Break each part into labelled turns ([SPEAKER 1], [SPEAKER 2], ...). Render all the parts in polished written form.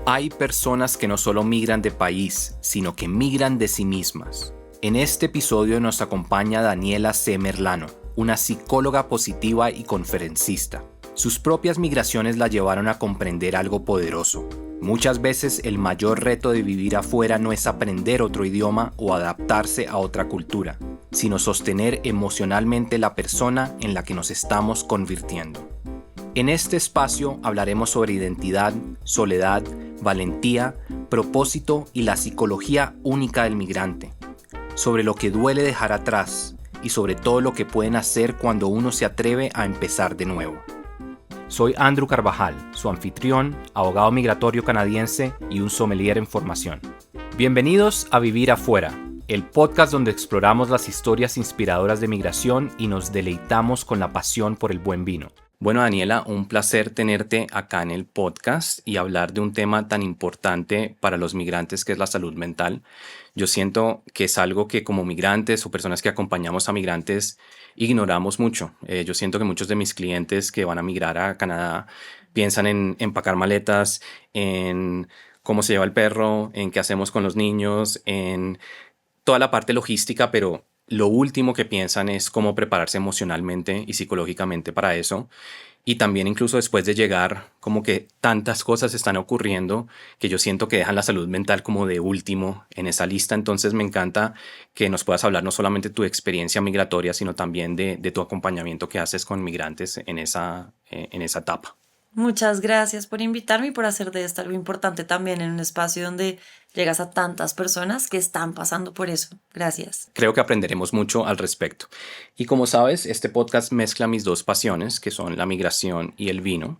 [SPEAKER 1] Hay personas que no solo migran de país, sino que migran de sí mismas. En este episodio nos acompaña Daniela C. Merlano, una psicóloga positiva y conferencista. Sus propias migraciones la llevaron a comprender algo poderoso. Muchas veces el mayor reto de vivir afuera no es aprender otro idioma o adaptarse a otra cultura, sino sostener emocionalmente la persona en la que nos estamos convirtiendo. En este espacio hablaremos sobre identidad, soledad, valentía, propósito y la psicología única del migrante, sobre lo que duele dejar atrás y sobre todo lo que pueden hacer cuando uno se atreve a empezar de nuevo. Soy Andrew Carvajal, su anfitrión, abogado migratorio canadiense y un sommelier en formación. Bienvenidos a Vivir Afuera, el podcast donde exploramos las historias inspiradoras de migración y nos deleitamos con la pasión por el buen vino. Bueno, Daniela, un placer tenerte acá en el podcast y hablar de un tema tan importante para los migrantes que es la salud mental. Yo siento que es algo que como migrantes o personas que acompañamos a migrantes ignoramos mucho. Yo siento que muchos de mis clientes que van a migrar a Canadá piensan en empacar maletas, en cómo se lleva el perro, en qué hacemos con los niños, en toda la parte logística, pero lo último que piensan es cómo prepararse emocionalmente y psicológicamente para eso. Y también incluso después de llegar, como que tantas cosas están ocurriendo que yo siento que dejan la salud mental como de último en esa lista. Entonces me encanta que nos puedas hablar no solamente de tu experiencia migratoria, sino también de tu acompañamiento que haces con migrantes en esa etapa.
[SPEAKER 2] Muchas gracias por invitarme y por hacer de esto algo importante también en un espacio donde llegas a tantas personas que están pasando por eso. Gracias.
[SPEAKER 1] Creo que aprenderemos mucho al respecto. Y como sabes, este podcast mezcla mis dos pasiones, que son la migración y el vino.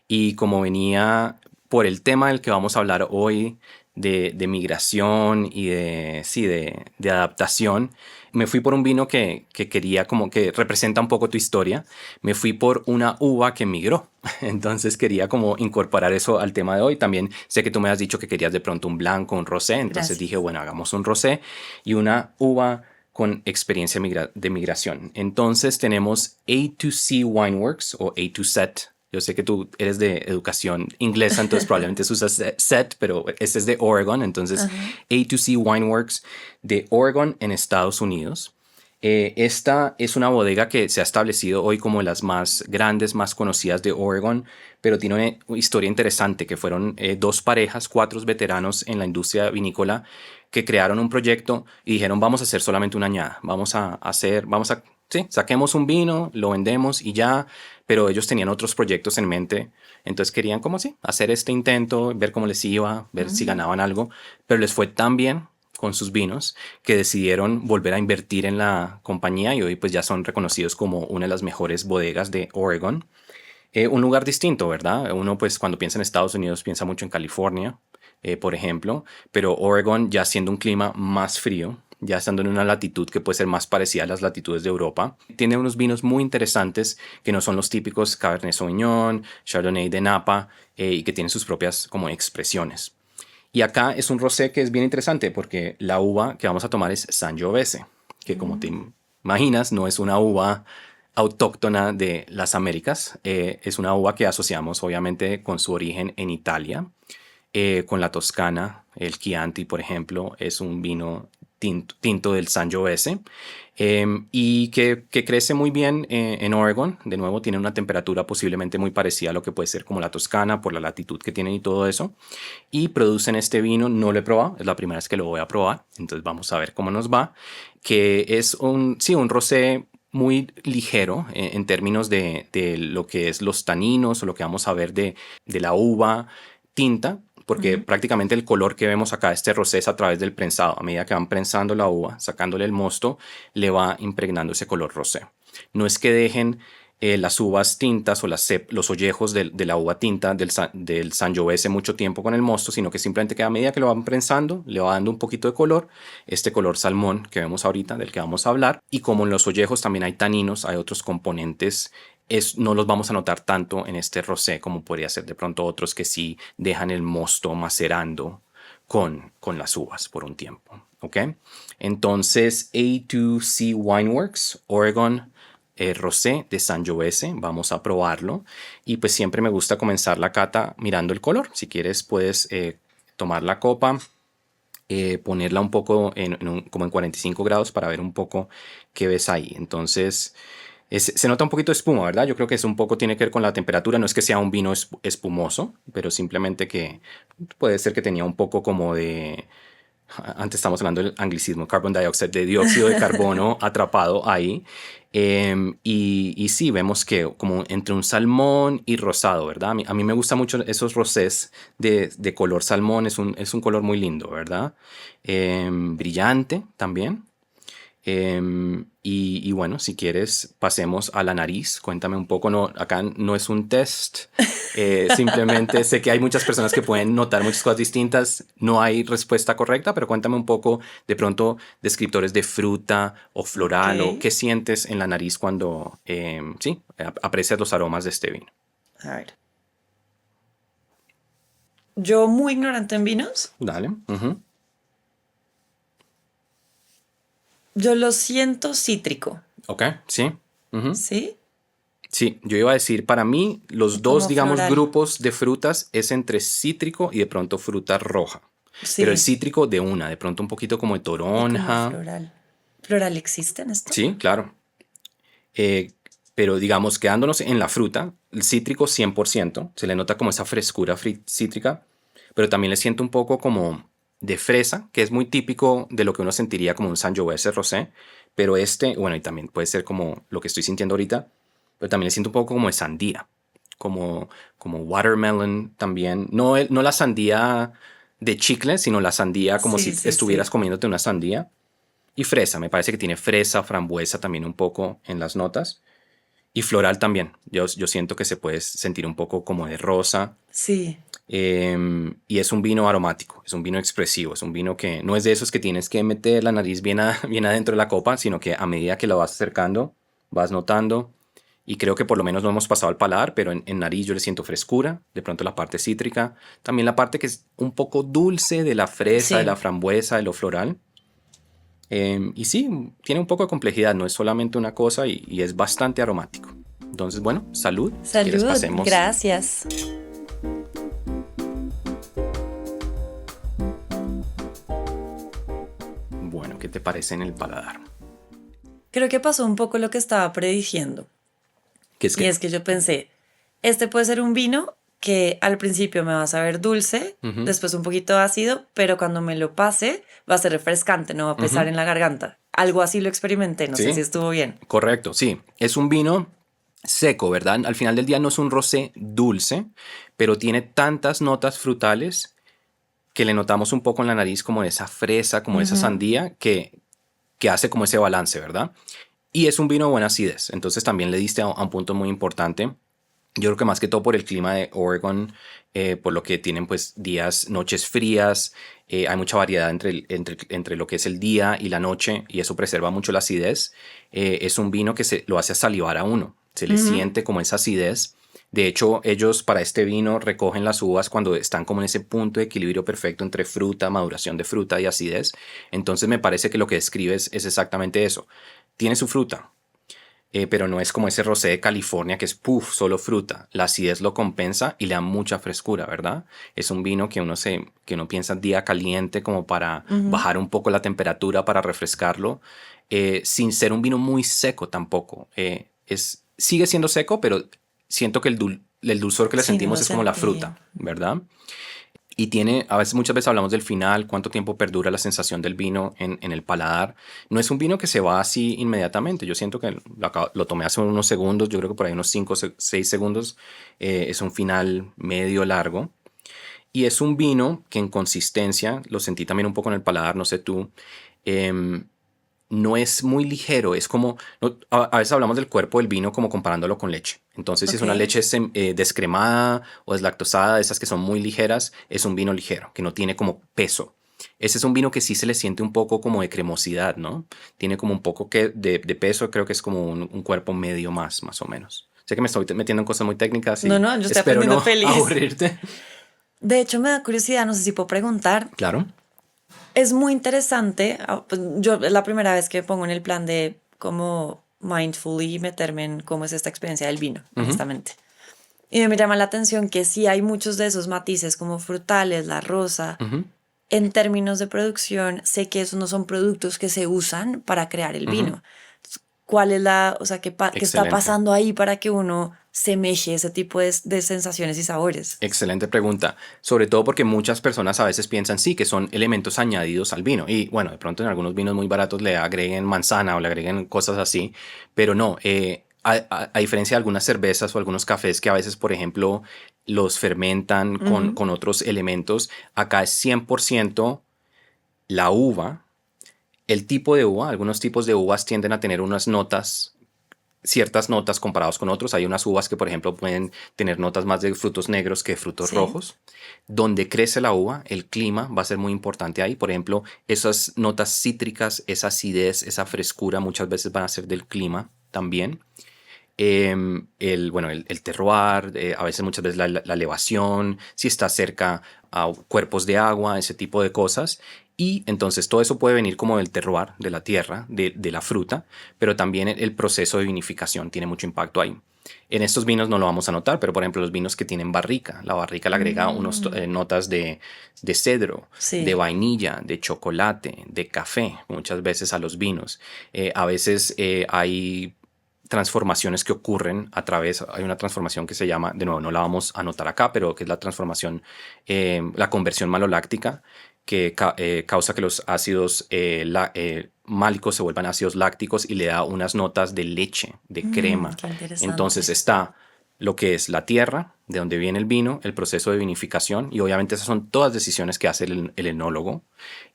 [SPEAKER 1] Y como venía por el tema del que vamos a hablar hoy, de migración y de adaptación, me fui por un vino que quería como que representa un poco tu historia. Me fui por una uva que migró. Entonces quería como incorporar eso al tema de hoy. También sé que tú me has dicho que querías de pronto un blanco, un rosé. Entonces dije, bueno, hagamos un rosé y una uva con experiencia de migración. Entonces tenemos A2C Wineworks o A2Z. Yo sé que tú eres de educación inglesa, entonces probablemente usas set, pero este es de Oregon. Entonces, A2C Wineworks de Oregon en Estados Unidos. Esta es una bodega que se ha establecido hoy como las más grandes, más conocidas de Oregon, pero tiene una historia interesante que fueron dos parejas, cuatro veteranos en la industria vinícola que crearon un proyecto y dijeron vamos a hacer solamente una añada, saquemos un vino, lo vendemos y ya, pero ellos tenían otros proyectos en mente, entonces querían como así, hacer este intento, ver cómo les iba, ver si ganaban algo, pero les fue tan bien con sus vinos que decidieron volver a invertir en la compañía y hoy pues ya son reconocidos como una de las mejores bodegas de Oregon. Un lugar distinto, ¿verdad? Uno pues cuando piensa en Estados Unidos piensa mucho en California, por ejemplo, pero Oregon ya siendo un clima más frío, ya estando en una latitud que puede ser más parecida a las latitudes de Europa. Tiene unos vinos muy interesantes que no son los típicos Cabernet Sauvignon, Chardonnay de Napa y que tienen sus propias como expresiones. Y acá es un rosé que es bien interesante porque la uva que vamos a tomar es Sangiovese, que como te imaginas no es una uva autóctona de las Américas, es una uva que asociamos obviamente con su origen en Italia, con la Toscana, el Chianti por ejemplo, es un vino tinto del Sangiovese y que crece muy bien en Oregon. De nuevo tiene una temperatura posiblemente muy parecida a lo que puede ser como la Toscana por la latitud que tienen y todo eso, y producen este vino. No lo he probado, es la primera vez que lo voy a probar, entonces vamos a ver cómo nos va, que es un rosé muy ligero en términos de lo que es los taninos o lo que vamos a ver de la uva tinta, porque prácticamente el color que vemos acá, este rosé, es a través del prensado. A medida que van prensando la uva, sacándole el mosto, le va impregnando ese color rosé. No es que dejen las uvas tintas o los ollejos de la uva tinta del Sangiovese mucho tiempo con el mosto, sino que simplemente que a medida que lo van prensando, le va dando un poquito de color, este color salmón que vemos ahorita, del que vamos a hablar. Y como en los ollejos también hay taninos, hay otros componentes, no los vamos a notar tanto en este rosé como podría ser de pronto otros que sí dejan el mosto macerando con las uvas por un tiempo. ¿Ok? Entonces, A2C Wineworks, Oregon, rosé de Sangiovese. Vamos a probarlo. Y pues siempre me gusta comenzar la cata mirando el color. Si quieres puedes tomar la copa, ponerla un poco como en 45 grados para ver un poco qué ves ahí. Entonces se nota un poquito de espuma, ¿verdad? Yo creo que es un poco tiene que ver con la temperatura. No es que sea un vino espumoso, pero simplemente que puede ser que tenía un poco como de... Antes estamos hablando del anglicismo, carbon dioxide, de dióxido de carbono atrapado ahí. Y sí, vemos que como entre un salmón y rosado, ¿verdad? A mí me gustan mucho esos rosés de color salmón, es un color muy lindo, ¿verdad? Brillante también. Y bueno, si quieres, pasemos a la nariz. Cuéntame un poco. No, acá no es un test. Simplemente sé que hay muchas personas que pueden notar muchas cosas distintas. No hay respuesta correcta, pero cuéntame un poco de pronto descriptores de fruta o floral o
[SPEAKER 2] Ok.
[SPEAKER 1] qué sientes en la nariz cuando sí, aprecias los aromas de este vino.
[SPEAKER 2] A ver. Yo muy ignorante en vinos.
[SPEAKER 1] Dale. Ujú.
[SPEAKER 2] Yo lo siento cítrico,
[SPEAKER 1] Ok, sí. Ujú.
[SPEAKER 2] ¿sí?
[SPEAKER 1] Sí, yo iba a decir, para mí,
[SPEAKER 2] Y
[SPEAKER 1] los dos,
[SPEAKER 2] como
[SPEAKER 1] digamos,
[SPEAKER 2] floral.
[SPEAKER 1] grupos de frutas es entre cítrico y de pronto fruta roja. Pero el
[SPEAKER 2] Sí.
[SPEAKER 1] cítrico de una, de pronto un poquito como de
[SPEAKER 2] Y como
[SPEAKER 1] toronja.
[SPEAKER 2] floral. ¿Floral existe en esto?
[SPEAKER 1] Sí, claro. Eh, pero digamos, quedándonos en la fruta, el cítrico 100%, se le nota como esa frescura cítrica, pero también le siento un poco como de fresa, que es muy típico de lo que uno sentiría como un Sangiovese rosé, pero bueno, y también puede ser como lo que estoy sintiendo ahorita, pero también le siento un poco como de sandía, como watermelon también, no, no la sandía de chicle, sino la sandía como
[SPEAKER 2] Sí,
[SPEAKER 1] si
[SPEAKER 2] sí,
[SPEAKER 1] estuvieras
[SPEAKER 2] sí.
[SPEAKER 1] comiéndote una sandía. Y fresa, me parece que tiene fresa, frambuesa también un poco en las notas. Y floral también. Yo siento que se puede sentir un poco como de rosa.
[SPEAKER 2] Sí.
[SPEAKER 1] Y es un vino aromático, es un vino expresivo, es un vino que no es de esos que tienes que meter la nariz bien, bien adentro de la copa, sino que a medida que lo vas acercando, vas notando. Y creo que por lo menos no hemos pasado al paladar, pero en nariz yo le siento frescura, de pronto la parte cítrica, también la parte que es un poco dulce de la fresa, de la
[SPEAKER 2] Sí.
[SPEAKER 1] frambuesa, de lo floral. Y sí, tiene un poco de complejidad, no es solamente una cosa y es bastante aromático. Entonces, bueno, salud. Si quieres,
[SPEAKER 2] Salud.
[SPEAKER 1] pasemos.
[SPEAKER 2] Gracias.
[SPEAKER 1] Bueno, ¿qué te parece en el paladar?
[SPEAKER 2] Creo que pasó un poco lo que estaba prediciendo.
[SPEAKER 1] ¿Qué es
[SPEAKER 2] Y
[SPEAKER 1] que?
[SPEAKER 2] es que yo pensé, este puede ser un vino que al principio me va a saber dulce,
[SPEAKER 1] Ujú,
[SPEAKER 2] después un poquito ácido, pero cuando me lo pase va a ser refrescante, no va a pesar
[SPEAKER 1] ujú.
[SPEAKER 2] en la garganta. Algo así lo experimenté, no sé si
[SPEAKER 1] Sí,
[SPEAKER 2] estuvo bien.
[SPEAKER 1] correcto, sí. Es un vino seco, ¿verdad? Al final del día no es un rosé dulce, pero tiene tantas notas frutales que le notamos un poco en la nariz como de esa fresa, como de esa
[SPEAKER 2] Ujú.
[SPEAKER 1] sandía que hace como ese balance, ¿verdad? Y es un vino de buena acidez, entonces también le diste a un punto muy importante. Yo creo que más que todo por el clima de Oregon, por lo que tienen pues días, noches frías, hay mucha variedad entre lo que es el día y la noche y eso preserva mucho la acidez. Es un vino que lo hace salivar a uno, se le
[SPEAKER 2] Ujú.
[SPEAKER 1] siente como esa acidez. De hecho, ellos para este vino recogen las uvas cuando están como en ese punto de equilibrio perfecto entre fruta, maduración de fruta y acidez. Entonces me parece que lo que describes es exactamente eso. Tiene su fruta, pero no es como ese rosé de California que es puff, solo fruta. La acidez lo compensa y le da mucha frescura, ¿verdad? Es un vino que uno piensa día caliente como para
[SPEAKER 2] Ujú.
[SPEAKER 1] bajar un poco la temperatura, para refrescarlo, sin ser un vino muy seco tampoco. Sigue siendo seco, pero siento que el dulzor que le
[SPEAKER 2] Sí, no
[SPEAKER 1] sentimos
[SPEAKER 2] lo
[SPEAKER 1] es como la
[SPEAKER 2] sentí.
[SPEAKER 1] fruta, ¿verdad? Y tiene, muchas veces hablamos del final, cuánto tiempo perdura la sensación del vino en el paladar. No es un vino que se va así inmediatamente. Yo siento que lo tomé hace unos segundos, yo creo que por ahí unos 5 o 6 segundos. Es un final medio largo. Y es un vino que en consistencia, lo sentí también un poco en el paladar, no sé tú, em, no es muy ligero, es como, a veces hablamos del cuerpo del vino como comparándolo con leche. Entonces, si es
[SPEAKER 2] Ok.
[SPEAKER 1] una leche descremada o deslactosada, esas que son muy ligeras, es un vino ligero, que no tiene como peso. Ese es un vino que sí se le siente un poco como de cremosidad, ¿no? Tiene como un poco de peso, creo que es como un cuerpo medio más o menos. Sé que me estoy metiendo en cosas muy técnicas
[SPEAKER 2] No,
[SPEAKER 1] y
[SPEAKER 2] no, yo estoy
[SPEAKER 1] espero
[SPEAKER 2] aprendiendo
[SPEAKER 1] no
[SPEAKER 2] feliz.
[SPEAKER 1] aburrirte.
[SPEAKER 2] De hecho, me da curiosidad, no sé si puedo preguntar.
[SPEAKER 1] Claro.
[SPEAKER 2] Es muy interesante. Pues, yo es la primera vez que me pongo en el plan de cómo mindfully meterme en cómo es esta experiencia del vino, honestamente. Y me llama la atención que sí hay muchos de esos matices como frutales, la rosa. En términos de producción, sé que esos no son productos que se usan para crear el vino. ¿Cuál es o sea, qué está
[SPEAKER 1] Excelente.
[SPEAKER 2] pasando ahí para que uno semeje ese tipo de sensaciones y sabores?
[SPEAKER 1] Excelente pregunta, sobre todo porque muchas personas a veces piensan sí que son elementos añadidos al vino y bueno, de pronto en algunos vinos muy baratos le agreguen manzana o le agreguen cosas así, pero no, a diferencia de algunas cervezas o algunos cafés que a veces, por ejemplo, los fermentan con otros elementos, acá es 100% la uva, el tipo de uva, algunos tipos de uvas tienden a tener unas notas, ciertas notas comparados con otros. Hay unas uvas que, por ejemplo, pueden tener notas más de frutos negros que de frutos
[SPEAKER 2] Sí.
[SPEAKER 1] rojos. Donde crece la uva, el clima va a ser muy importante ahí. Por ejemplo, esas notas cítricas, esa acidez, esa frescura, muchas veces van a ser del clima también. El terroir, a veces muchas veces la elevación, si está cerca a cuerpos de agua, ese tipo de cosas. Y entonces todo eso puede venir como del terroir, de la tierra, de la fruta, pero también el proceso de vinificación tiene mucho impacto ahí. En estos vinos no lo vamos a notar, pero por ejemplo los vinos que tienen barrica, la barrica le agrega unas notas de cedro, de
[SPEAKER 2] Sí.
[SPEAKER 1] vainilla, de chocolate, de café, muchas veces a los vinos. A veces hay transformaciones que ocurren a través, hay una transformación que se llama, de nuevo, no la vamos a anotar acá, pero que es la transformación, la conversión maloláctica, que causa que los ácidos málicos se vuelvan ácidos lácticos y le da unas notas de leche, de crema.
[SPEAKER 2] Qué
[SPEAKER 1] Entonces
[SPEAKER 2] interesante.
[SPEAKER 1] está lo que es la tierra, de donde viene el vino, el proceso de vinificación, y obviamente esas son todas decisiones que hace el enólogo,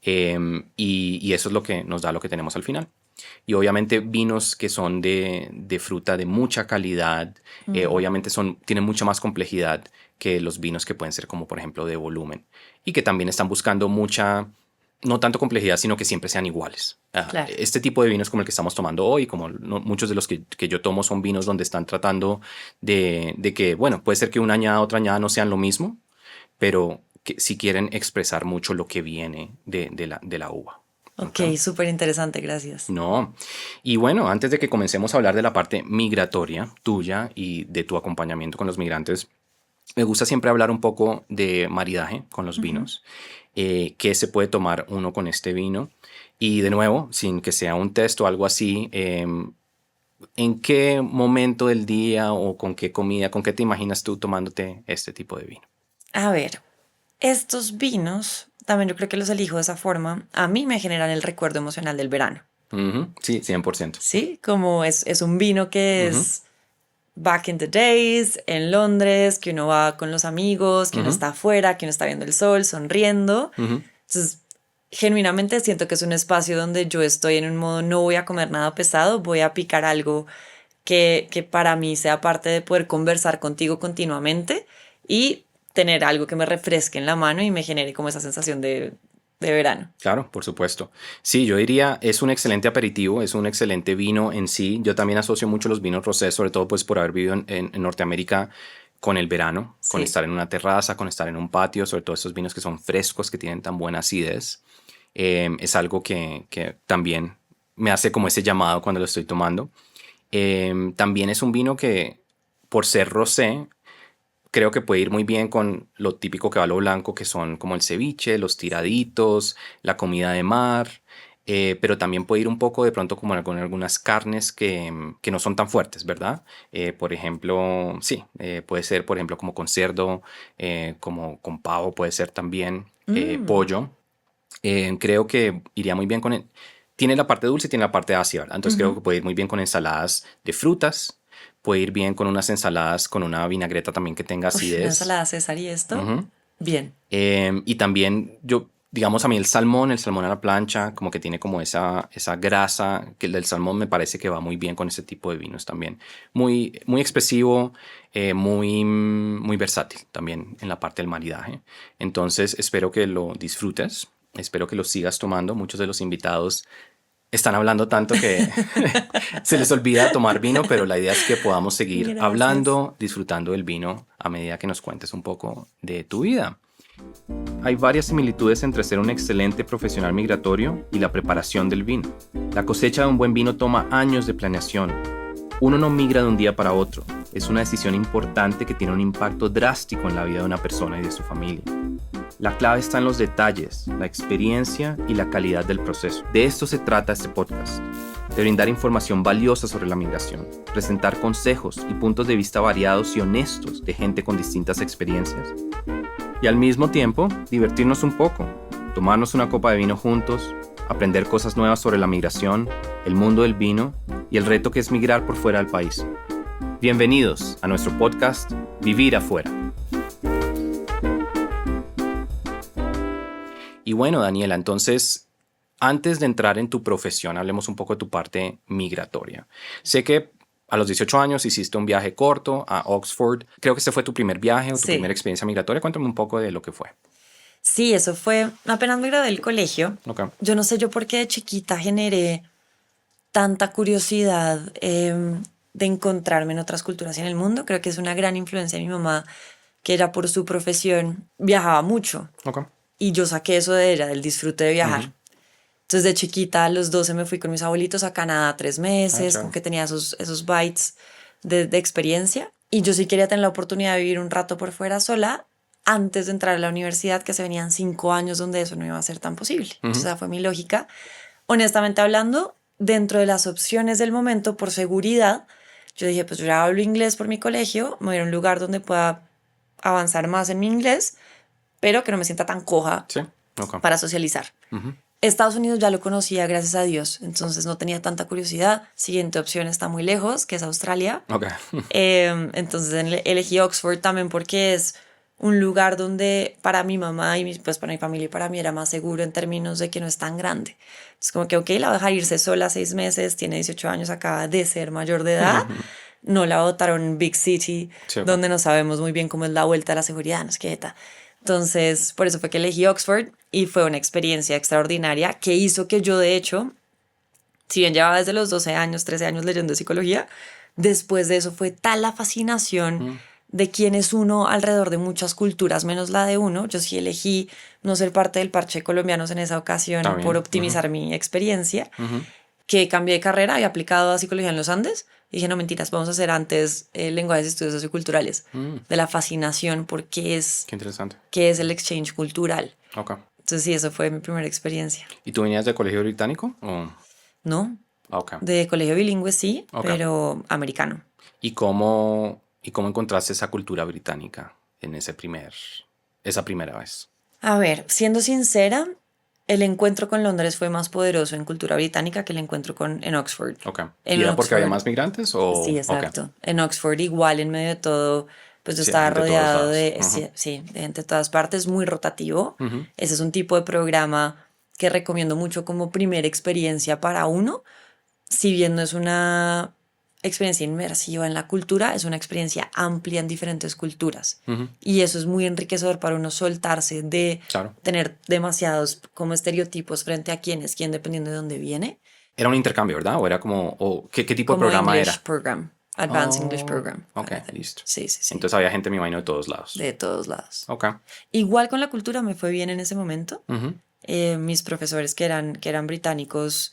[SPEAKER 1] y eso es lo que nos da lo que tenemos al final. Y obviamente vinos que son de fruta de mucha calidad, obviamente tienen mucha más complejidad que los vinos que pueden ser como por ejemplo de volumen y que también están buscando mucha, no tanto complejidad, sino que siempre sean iguales.
[SPEAKER 2] Claro.
[SPEAKER 1] Este tipo de vinos como el que estamos tomando hoy, como muchos de los que yo tomo son vinos donde están tratando de que, bueno, puede ser que una añada, otra añada no sean lo mismo, pero que si quieren expresar mucho lo que viene de la uva.
[SPEAKER 2] Ok,
[SPEAKER 1] ¿Ok?
[SPEAKER 2] súper interesante, gracias.
[SPEAKER 1] No. Y bueno, antes de que comencemos a hablar de la parte migratoria tuya y de tu acompañamiento con los migrantes, me gusta siempre hablar un poco de maridaje con los vinos, qué se puede tomar uno con este vino. Y de nuevo, sin que sea un test o algo así, ¿en qué momento del día o con qué comida, con qué te imaginas tú tomándote este tipo de vino?
[SPEAKER 2] A ver, estos vinos, también yo creo que los elijo de esa forma, a mí me generan el recuerdo emocional del verano,
[SPEAKER 1] Ujú, sí, 100%.
[SPEAKER 2] ¿sí? Como es un vino que
[SPEAKER 1] Ujú,
[SPEAKER 2] es back in the days, en Londres, que uno va con los amigos, que uno
[SPEAKER 1] ujú,
[SPEAKER 2] está afuera, que uno está viendo el sol, sonriendo.
[SPEAKER 1] ujú.
[SPEAKER 2] Entonces, genuinamente siento que es un espacio donde yo estoy en un modo, no voy a comer nada pesado, voy a picar algo que para mí sea parte de poder conversar contigo continuamente y tener algo que me refresque en la mano y me genere como esa sensación de verano.
[SPEAKER 1] Claro, por supuesto. Sí, yo diría, es un excelente aperitivo, es un excelente vino en sí. Yo también asocio mucho los vinos rosés, sobre todo pues por haber vivido en Norteamérica con el verano, con
[SPEAKER 2] Sí.
[SPEAKER 1] estar en una terraza, con estar en un patio, sobre todo estos vinos que son frescos, que tienen tan buena acidez. Es algo que también me hace como ese llamado cuando lo estoy tomando. También es un vino que, por ser rosé, creo que puede ir muy bien con lo típico que va a lo blanco, que son como el ceviche, los tiraditos, la comida de mar, pero también puede ir un poco de pronto como con algunas carnes que no son tan fuertes, ¿verdad? Por ejemplo, sí, puede ser, por ejemplo, como con cerdo, como con pavo, puede ser también pollo. Creo que iría muy bien con él. Tiene la parte dulce y tiene la parte ácida, ¿verdad? Entonces creo
[SPEAKER 2] Ujú.
[SPEAKER 1] que puede ir muy bien con ensaladas de frutas, puede ir bien con unas ensaladas con una vinagreta también que tenga
[SPEAKER 2] Uy, una
[SPEAKER 1] acidez.
[SPEAKER 2] ensalada César y esto.
[SPEAKER 1] Ujú.
[SPEAKER 2] Bien.
[SPEAKER 1] Y también yo, digamos a mí el salmón a la plancha, como que tiene como esa grasa, que el del salmón me parece que va muy bien con ese tipo de vinos también. Muy, muy expresivo, muy versátil también en la parte del maridaje. Entonces espero que lo disfrutes, espero que lo sigas tomando. Muchos de los invitados están hablando tanto que se les olvida tomar vino, pero la idea es que podamos seguir
[SPEAKER 2] Gracias.
[SPEAKER 1] hablando, disfrutando del vino a medida que nos cuentes un poco de tu vida. Hay varias similitudes entre ser un excelente profesional migratorio y la preparación del vino. La cosecha de un buen vino toma años de planeación. Uno no migra de un día para otro. Es una decisión importante que tiene un impacto drástico en la vida de una persona y de su familia. La clave está en los detalles, la experiencia y la calidad del proceso. De esto se trata este podcast. De brindar información valiosa sobre la migración, presentar consejos y puntos de vista variados y honestos de gente con distintas experiencias. Y al mismo tiempo, divertirnos un poco, tomarnos una copa de vino juntos, aprender cosas nuevas sobre la migración, el mundo del vino y el reto que es migrar por fuera del país. Bienvenidos a nuestro podcast Vivir Afuera. Y bueno, Daniela, entonces, antes de entrar en tu profesión, hablemos un poco de tu parte migratoria. Sé que a los 18 años hiciste un viaje corto a Oxford. Creo que este fue tu primer viaje o tu primera experiencia migratoria. Cuéntame un poco de lo que fue.
[SPEAKER 2] Sí, eso fue apenas me gradué del colegio.
[SPEAKER 1] Okay.
[SPEAKER 2] Yo no sé yo por qué de chiquita generé tanta curiosidad de encontrarme en otras culturas y en el mundo. Creo que es una gran influencia de mi mamá, que era por su profesión, viajaba mucho.
[SPEAKER 1] Okay.
[SPEAKER 2] Y yo saqué eso de ella, del disfrute de viajar.
[SPEAKER 1] Uh-huh.
[SPEAKER 2] Entonces, de chiquita, a los 12 me fui con mis abuelitos a Canadá 3 meses, como que tenía esos bites de experiencia. Y yo sí quería tener la oportunidad de vivir un rato por fuera sola antes de entrar a la universidad, que se venían 5 años donde eso no iba a ser tan posible.
[SPEAKER 1] Uh-huh.
[SPEAKER 2] Entonces, esa fue mi lógica. Honestamente hablando, dentro de las opciones del momento, por seguridad, yo dije, pues yo ya hablo inglés por mi colegio, me voy a ir a un lugar donde pueda avanzar más en mi inglés, pero que no me sienta tan coja para socializar.
[SPEAKER 1] Uh-huh.
[SPEAKER 2] Estados Unidos ya lo conocía, gracias a Dios, entonces no tenía tanta curiosidad. Siguiente opción está muy lejos, que es Australia.
[SPEAKER 1] Okay.
[SPEAKER 2] Entonces elegí Oxford también porque es un lugar donde para mi mamá y pues para mi familia y para mí era más seguro en términos de que no es tan grande. Entonces como que ok, la voy a dejar irse sola 6 meses, tiene 18 años, acaba de ser mayor de edad. No la botaron en Big City, donde no sabemos muy bien cómo es la vuelta a la seguridad, no es que eta. Entonces, por eso fue que elegí Oxford y fue una experiencia extraordinaria que hizo que yo, de hecho, si bien llevaba desde los 12 años, 13 años leyendo psicología, después de eso fue tal la fascinación de quién es uno alrededor de muchas culturas, menos la de uno. Yo sí elegí no ser parte del parche de colombianos en esa ocasión por optimizar mi experiencia, que cambié de carrera, había aplicado a psicología en los Andes. Y dije, no, mentiras, vamos a hacer antes lenguajes y estudios socioculturales, de la fascinación por qué es el exchange cultural.
[SPEAKER 1] Okay.
[SPEAKER 2] Entonces sí, eso fue mi primera experiencia.
[SPEAKER 1] ¿Y tú venías de colegio británico? ¿O?
[SPEAKER 2] No,
[SPEAKER 1] Okay.
[SPEAKER 2] de colegio bilingüe sí, pero americano.
[SPEAKER 1] ¿Y cómo encontraste esa cultura británica en esa primera vez?
[SPEAKER 2] A ver, siendo sincera, el encuentro con Londres fue más poderoso en cultura británica que el encuentro en Oxford.
[SPEAKER 1] Okay. ¿Y era porque había más migrantes? ¿O?
[SPEAKER 2] Sí, exacto. Okay. En Oxford igual, en medio de todo, pues yo estaba
[SPEAKER 1] gente
[SPEAKER 2] rodeado de gente de todas partes, muy rotativo. Ese es un tipo de programa que recomiendo mucho como primera experiencia para uno. Si bien no es una experiencia inmersiva en la cultura, es una experiencia amplia en diferentes culturas. Y eso es muy enriquecedor para uno soltarse de tener demasiados como estereotipos frente a quién dependiendo de dónde viene.
[SPEAKER 1] Era un intercambio, ¿verdad? ¿O era ¿qué tipo de programa
[SPEAKER 2] English
[SPEAKER 1] era?
[SPEAKER 2] Program, Advanced English Program.
[SPEAKER 1] Ok, listo.
[SPEAKER 2] Sí.
[SPEAKER 1] Entonces había gente, me imagino, de todos lados.
[SPEAKER 2] De todos lados.
[SPEAKER 1] Ok.
[SPEAKER 2] Igual con la cultura me fue bien en ese momento. Mis profesores que eran británicos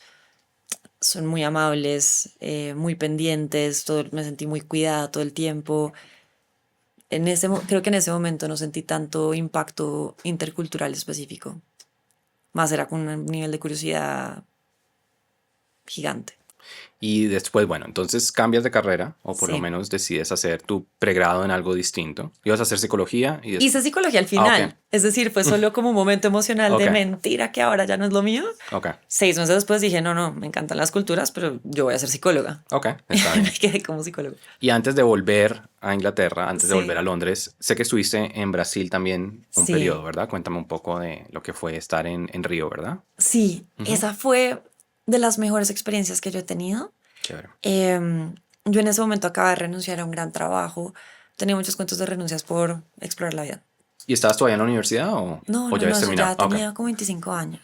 [SPEAKER 2] son muy amables, muy pendientes, me sentí muy cuidada todo el tiempo. Creo que en ese momento no sentí tanto impacto intercultural específico. Más era con un nivel de curiosidad gigante.
[SPEAKER 1] Y después, bueno, entonces cambias de carrera o por lo menos decides hacer tu pregrado en algo distinto. Ibas a hacer psicología y
[SPEAKER 2] hice psicología al final. Es decir, fue solo como un momento emocional de mentira que ahora ya no es lo mío. 6 meses después dije, no, me encantan las culturas, pero yo voy a ser psicóloga.
[SPEAKER 1] Está bien.
[SPEAKER 2] Me quedé como psicóloga.
[SPEAKER 1] Y antes de volver a Inglaterra, antes de volver a Londres, sé que estuviste en Brasil también un periodo, ¿verdad? Cuéntame un poco de lo que fue estar en Río, ¿verdad?
[SPEAKER 2] Sí, esa fue de las mejores experiencias que yo he tenido.
[SPEAKER 1] Chévere.
[SPEAKER 2] Yo en ese momento acababa de renunciar a un gran trabajo. Tenía muchos cuentos de renuncias por explorar la vida.
[SPEAKER 1] ¿Y estabas todavía en la universidad o
[SPEAKER 2] no,
[SPEAKER 1] ya habías terminado?
[SPEAKER 2] Ya tenía como 25 años.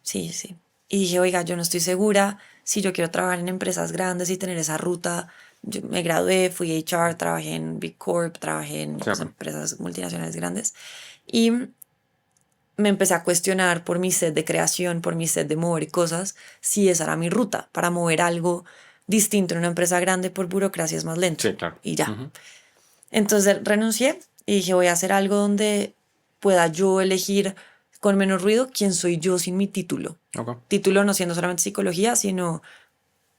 [SPEAKER 2] Sí. Y dije, oiga, yo no estoy segura si yo quiero trabajar en empresas grandes y tener esa ruta. Yo me gradué, fui HR, trabajé en Big Corp, trabajé en empresas multinacionales grandes. Y me empecé a cuestionar por mi sed de creación, por mi sed de mover cosas, si esa era mi ruta para mover algo distinto en una empresa grande. Por burocracia es más lento.
[SPEAKER 1] Sí, claro.
[SPEAKER 2] Y ya. Entonces renuncié y dije, voy a hacer algo donde pueda yo elegir con menos ruido quién soy yo sin mi título.
[SPEAKER 1] Okay.
[SPEAKER 2] Título no siendo solamente psicología, sino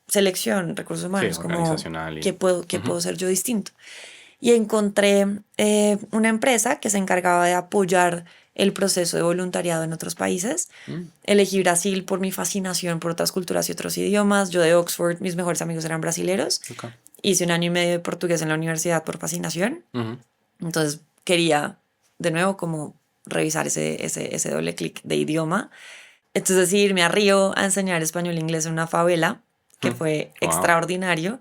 [SPEAKER 2] selección, recursos humanos,
[SPEAKER 1] Sí,
[SPEAKER 2] como
[SPEAKER 1] organizacional
[SPEAKER 2] qué puedo ser yo distinto. Y encontré una empresa que se encargaba de apoyar el proceso de voluntariado en otros países. Elegí Brasil por mi fascinación por otras culturas y otros idiomas. Yo de Oxford, mis mejores amigos eran brasileros.
[SPEAKER 1] Okay.
[SPEAKER 2] Hice 1 año y medio de portugués en la universidad por fascinación. Entonces quería de nuevo como revisar ese doble clic de idioma. Entonces decidí irme a Río a enseñar español e inglés en una favela, que fue extraordinario,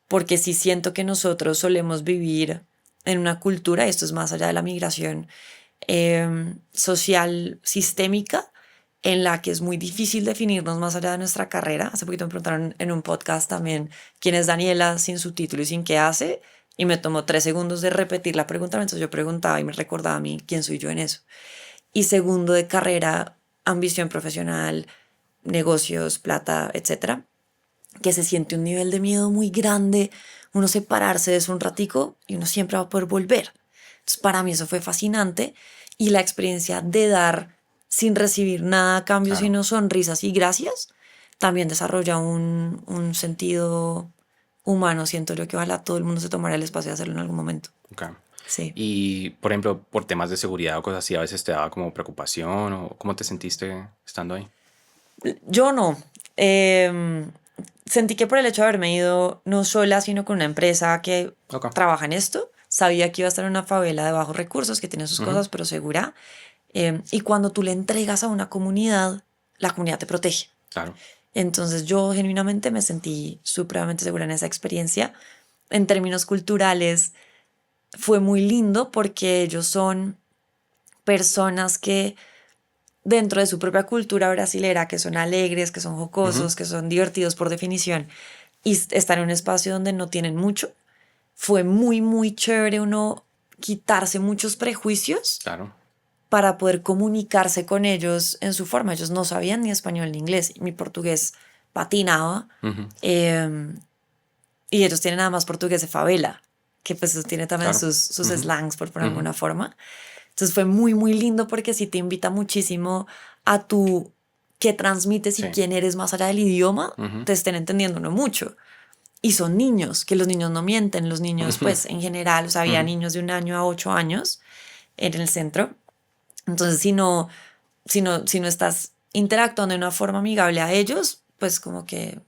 [SPEAKER 2] porque sí siento que nosotros solemos vivir en una cultura, y esto es más allá de la migración, social sistémica, en la que es muy difícil definirnos más allá de nuestra carrera. Hace poquito me preguntaron en un podcast también quién es Daniela sin su título y sin qué hace, y me tomó 3 segundos de repetir la pregunta, entonces yo preguntaba y me recordaba a mí quién soy yo en eso. Y segundo de carrera, ambición profesional, negocios, plata, etcétera, que se siente un nivel de miedo muy grande, uno separarse de eso un ratico y uno siempre va a poder volver. Entonces para mí eso fue fascinante, y la experiencia de dar sin recibir nada a cambio,
[SPEAKER 1] Claro.
[SPEAKER 2] sino sonrisas y gracias, también desarrolla un sentido humano. Siento yo que ojalá todo el mundo se tomara el espacio de hacerlo en algún momento.
[SPEAKER 1] Okay.
[SPEAKER 2] Sí.
[SPEAKER 1] Y, por ejemplo, por temas de seguridad o cosas así, a veces te daba como preocupación, o ¿cómo te sentiste estando ahí?
[SPEAKER 2] Yo no. Sentí que por el hecho de haberme ido no sola, sino con una empresa que
[SPEAKER 1] Okay.
[SPEAKER 2] trabaja en esto, sabía que iba a estar en una favela de bajos recursos, que tiene sus cosas, pero segura. Y cuando tú le entregas a una comunidad, la comunidad te protege.
[SPEAKER 1] Claro.
[SPEAKER 2] Entonces yo genuinamente me sentí supremamente segura en esa experiencia. En términos culturales, fue muy lindo porque ellos son personas que dentro de su propia cultura brasilera, que son alegres, que son jocosos, que son divertidos por definición, y estar en un espacio donde no tienen mucho, fue muy, muy chévere uno quitarse muchos prejuicios
[SPEAKER 1] Claro.
[SPEAKER 2] para poder comunicarse con ellos en su forma. Ellos no sabían ni español ni inglés, mi portugués patinaba, y ellos tienen nada más portugués de favela, que pues eso tiene también
[SPEAKER 1] Claro.
[SPEAKER 2] sus slangs, por ponerlo de alguna forma. Entonces fue muy, muy lindo porque sí te invita muchísimo a tu qué transmites y
[SPEAKER 1] Sí.
[SPEAKER 2] quién eres más allá del idioma, te estén entendiendo no mucho. Y son niños, que los niños no mienten, los niños pues en general, o sea, había niños de 1 año a 8 años en el centro. Entonces si no estás interactuando de una forma amigable a ellos, pues como que